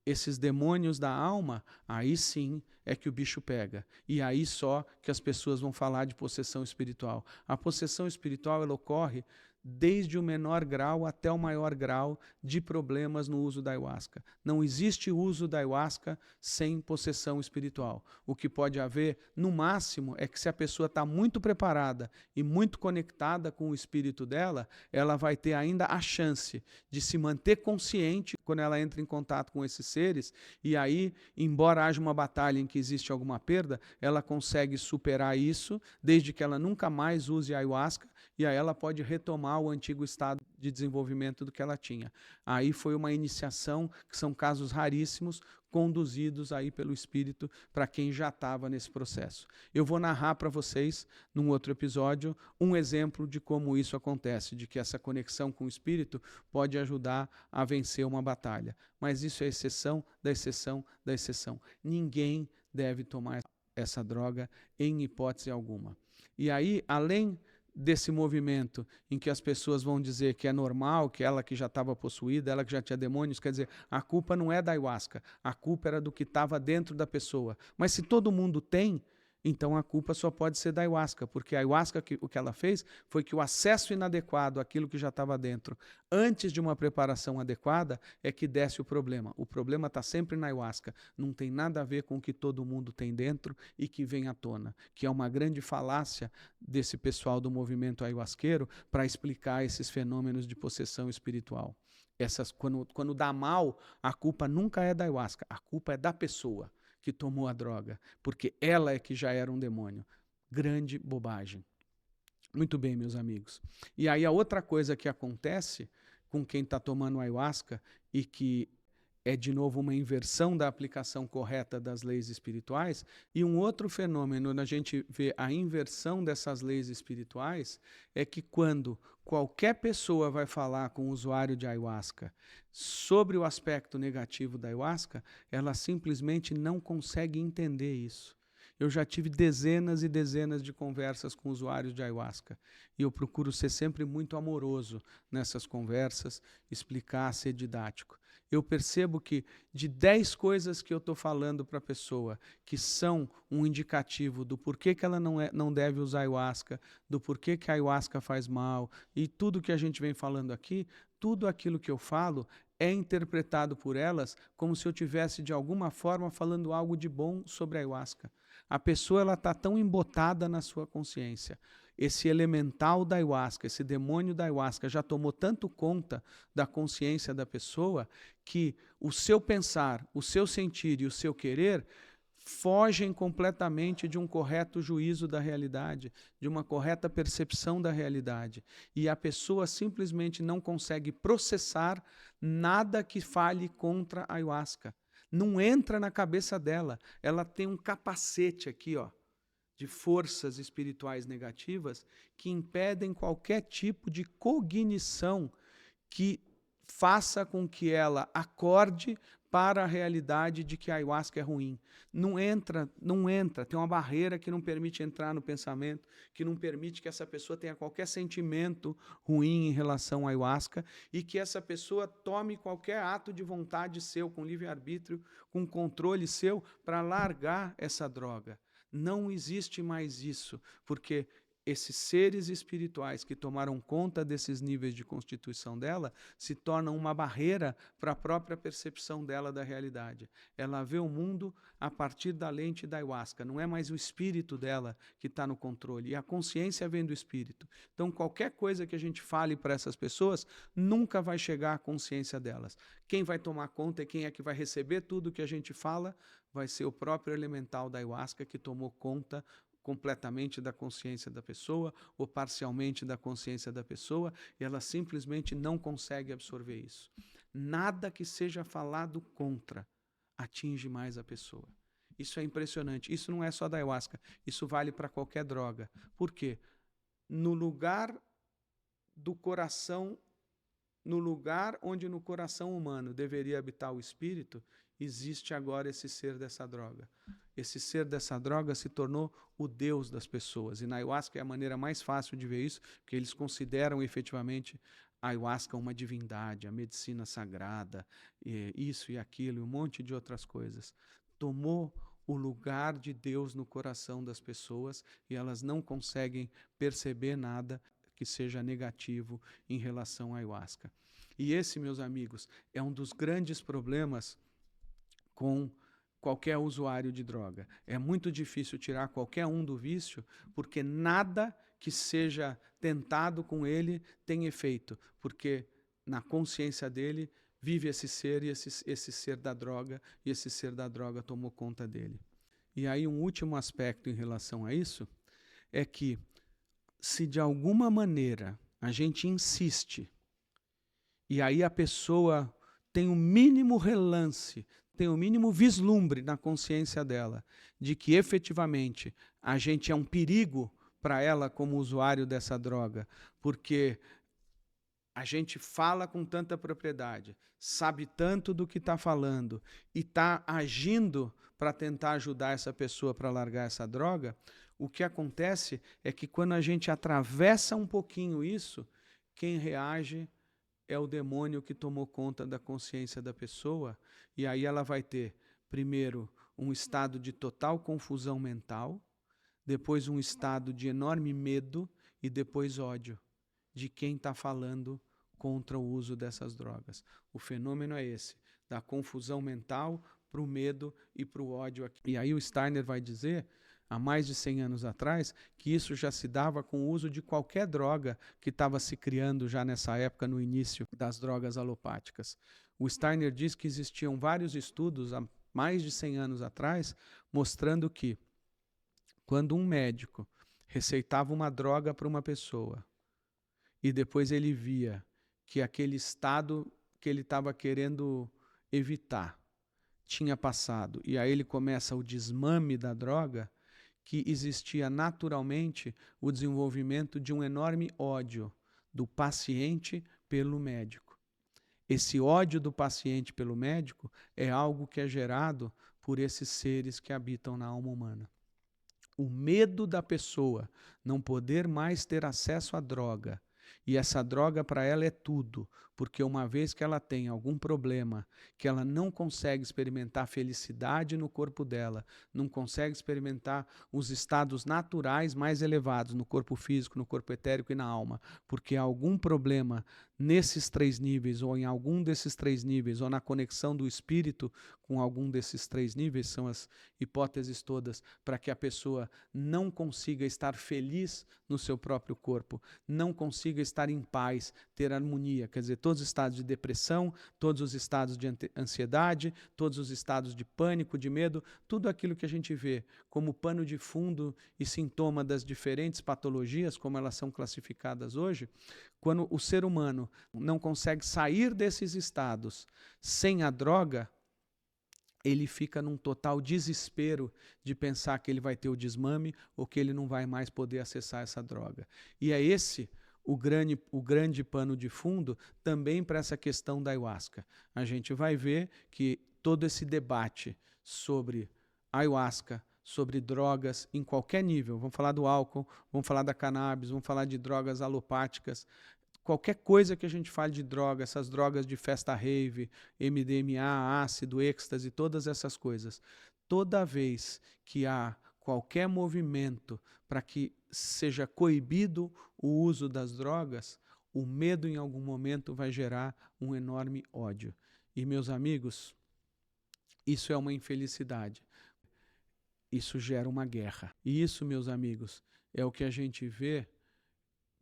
esses demônios da alma, aí sim é que o bicho pega. E aí só que as pessoas vão falar de possessão espiritual. A possessão espiritual, ela ocorre desde o menor grau até o maior grau de problemas no uso da ayahuasca. Não existe uso da ayahuasca sem possessão espiritual. O que pode haver, no máximo, é que se a pessoa está muito preparada e muito conectada com o espírito dela, ela vai ter ainda a chance de se manter consciente quando ela entra em contato com esses seres, e aí, embora haja uma batalha em que existe alguma perda, ela consegue superar isso, desde que ela nunca mais use a ayahuasca, e aí ela pode retomar o antigo estado de desenvolvimento do que ela tinha. Aí foi uma iniciação, que são casos raríssimos, conduzidos aí pelo Espírito para quem já estava nesse processo. Eu vou narrar para vocês, num outro episódio, um exemplo de como isso acontece, de que essa conexão com o Espírito pode ajudar a vencer uma batalha. Mas isso é exceção da exceção da exceção. Ninguém deve tomar essa droga em hipótese alguma. E aí, além desse movimento em que as pessoas vão dizer que é normal, que ela que já estava possuída, ela que já tinha demônios, quer dizer, a culpa não é da ayahuasca, a culpa era do que estava dentro da pessoa. Mas se todo mundo tem, então a culpa só pode ser da ayahuasca, porque a ayahuasca, o que ela fez foi que o acesso inadequado àquilo que já estava dentro, antes de uma preparação adequada, é que desce o problema. O problema está sempre na ayahuasca, não tem nada a ver com o que todo mundo tem dentro e que vem à tona, que é uma grande falácia desse pessoal do movimento ayahuasqueiro para explicar esses fenômenos de possessão espiritual. Quando dá mal, a culpa nunca é da ayahuasca, a culpa é da pessoa que tomou a droga, porque ela é que já era um demônio. Grande bobagem. Muito bem, meus amigos. E aí a outra coisa que acontece com quem está tomando ayahuasca e que é de novo uma inversão da aplicação correta das leis espirituais, e um outro fenômeno onde a gente vê a inversão dessas leis espirituais é que quando qualquer pessoa vai falar com o usuário de ayahuasca sobre o aspecto negativo da ayahuasca, ela simplesmente não consegue entender isso. Eu já tive dezenas e dezenas de conversas com usuários de ayahuasca e eu procuro ser sempre muito amoroso nessas conversas, explicar, ser didático. Eu percebo que de 10 coisas que eu estou falando para a pessoa que são um indicativo do porquê que ela não deve usar ayahuasca, do porquê que a ayahuasca faz mal e tudo que a gente vem falando aqui, tudo aquilo que eu falo é interpretado por elas como se eu tivesse de alguma forma falando algo de bom sobre a ayahuasca. A pessoa está tão embotada na sua consciência. Esse elemental da ayahuasca, esse demônio da ayahuasca já tomou tanto conta da consciência da pessoa que o seu pensar, o seu sentir e o seu querer fogem completamente de um correto juízo da realidade, de uma correta percepção da realidade. E a pessoa simplesmente não consegue processar nada que fale contra a ayahuasca. Não entra na cabeça dela. Ela tem um capacete aqui, ó, de forças espirituais negativas que impedem qualquer tipo de cognição que faça com que ela acorde para a realidade de que a ayahuasca é ruim. Não entra, tem uma barreira que não permite entrar no pensamento, que não permite que essa pessoa tenha qualquer sentimento ruim em relação à ayahuasca e que essa pessoa tome qualquer ato de vontade seu, com livre-arbítrio, com controle seu, para largar essa droga. Não existe mais isso, porque esses seres espirituais que tomaram conta desses níveis de constituição dela se tornam uma barreira para a própria percepção dela da realidade. Ela vê o mundo a partir da lente da ayahuasca, não é mais o espírito dela que está no controle, e a consciência vem do espírito. Então, qualquer coisa que a gente fale para essas pessoas nunca vai chegar à consciência delas. Quem vai tomar conta e quem é que vai receber tudo que a gente fala vai ser o próprio elemental da ayahuasca que tomou conta completamente da consciência da pessoa ou parcialmente da consciência da pessoa, e ela simplesmente não consegue absorver isso. Nada que seja falado contra atinge mais a pessoa. Isso é impressionante. Isso não é só da ayahuasca, isso vale para qualquer droga. Por quê? No lugar do coração, no lugar onde no coração humano deveria habitar o espírito, existe agora esse ser dessa droga. Esse ser dessa droga se tornou o Deus das pessoas. E na ayahuasca é a maneira mais fácil de ver isso, porque eles consideram efetivamente a ayahuasca uma divindade, a medicina sagrada, isso e aquilo, e um monte de outras coisas. Tomou o lugar de Deus no coração das pessoas e elas não conseguem perceber nada que seja negativo em relação à ayahuasca. E esse, meus amigos, é um dos grandes problemas com qualquer usuário de droga. É muito difícil tirar qualquer um do vício, porque nada que seja tentado com ele tem efeito, porque na consciência dele vive esse ser e esse ser da droga, e esse ser da droga tomou conta dele. E aí um último aspecto em relação a isso é que se de alguma maneira a gente insiste e aí a pessoa tem o mínimo relance, tem o mínimo vislumbre na consciência dela de que efetivamente a gente é um perigo para ela como usuário dessa droga, porque a gente fala com tanta propriedade, sabe tanto do que está falando e está agindo para tentar ajudar essa pessoa para largar essa droga, o que acontece é que quando a gente atravessa um pouquinho isso, quem reage é o demônio que tomou conta da consciência da pessoa, e aí ela vai ter, primeiro, um estado de total confusão mental, depois um estado de enorme medo e depois ódio de quem está falando contra o uso dessas drogas. O fenômeno é esse, da confusão mental para o medo e para o ódio. E aí o Steiner vai dizer, há mais de 100 anos atrás, que isso já se dava com o uso de qualquer droga que estava se criando já nessa época, no início das drogas alopáticas. O Steiner diz que existiam vários estudos há mais de 100 anos atrás, mostrando que quando um médico receitava uma droga para uma pessoa e depois ele via que aquele estado que ele estava querendo evitar tinha passado, e aí ele começa o desmame da droga, que existia naturalmente o desenvolvimento de um enorme ódio do paciente pelo médico. Esse ódio do paciente pelo médico é algo que é gerado por esses seres que habitam na alma humana. O medo da pessoa não poder mais ter acesso à droga, e essa droga para ela é tudo, porque uma vez que ela tem algum problema, que ela não consegue experimentar felicidade no corpo dela, não consegue experimentar os estados naturais mais elevados no corpo físico, no corpo etérico e na alma, porque há algum problema nesses 3 níveis, ou em algum desses 3 níveis, ou na conexão do espírito com algum desses 3 níveis, são as hipóteses todas, para que a pessoa não consiga estar feliz no seu próprio corpo, não consiga estar em paz, ter harmonia, quer dizer, todos os estados de depressão, todos os estados de ansiedade, todos os estados de pânico, de medo, tudo aquilo que a gente vê como pano de fundo e sintoma das diferentes patologias, como elas são classificadas hoje, quando o ser humano não consegue sair desses estados sem a droga, ele fica num total desespero de pensar que ele vai ter o desmame ou que ele não vai mais poder acessar essa droga. E é esse o grande pano de fundo também para essa questão da ayahuasca. A gente vai ver que todo esse debate sobre ayahuasca, sobre drogas em qualquer nível, vamos falar do álcool, vamos falar da cannabis, vamos falar de drogas alopáticas, qualquer coisa que a gente fale de droga, essas drogas de festa rave, MDMA, ácido, êxtase, todas essas coisas. Toda vez que há qualquer movimento para que seja coibido o uso das drogas, o medo em algum momento vai gerar um enorme ódio. E, meus amigos, isso é uma infelicidade. Isso gera uma guerra. E isso, meus amigos, é o que a gente vê,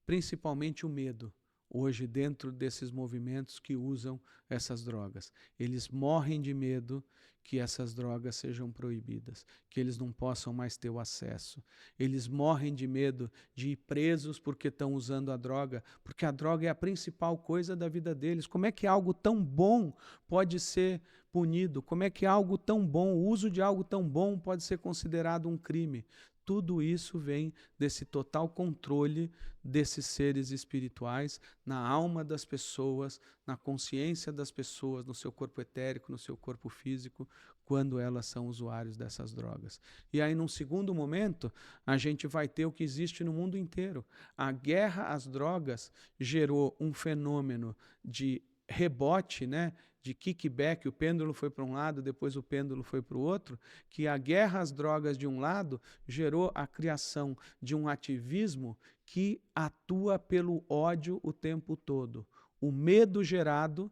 principalmente o medo, hoje dentro desses movimentos que usam essas drogas. Eles morrem de medo que essas drogas sejam proibidas, que eles não possam mais ter o acesso. Eles morrem de medo de ir presos porque estão usando a droga, porque a droga é a principal coisa da vida deles. Como é que algo tão bom pode ser punido? Como é que algo tão bom, o uso de algo tão bom pode ser considerado um crime? Tudo isso vem desse total controle desses seres espirituais na alma das pessoas, na consciência das pessoas, no seu corpo etérico, no seu corpo físico, quando elas são usuários dessas drogas. E aí, num segundo momento, a gente vai ter o que existe no mundo inteiro. A guerra às drogas gerou um fenômeno de rebote, né? De kickback, o pêndulo foi para um lado, depois o pêndulo foi para o outro, que a guerra às drogas de um lado gerou a criação de um ativismo que atua pelo ódio o tempo todo. O medo gerado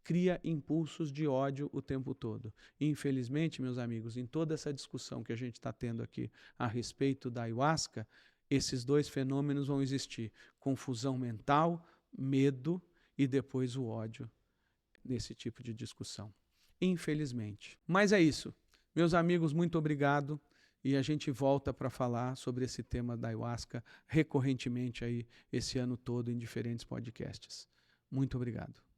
cria impulsos de ódio o tempo todo. Infelizmente, meus amigos, em toda essa discussão que a gente está tendo aqui a respeito da ayahuasca, esses dois fenômenos vão existir: confusão mental, medo e depois o ódio nesse tipo de discussão. Infelizmente. Mas é isso. Meus amigos, muito obrigado. E a gente volta para falar sobre esse tema da ayahuasca recorrentemente aí esse ano todo em diferentes podcasts. Muito obrigado.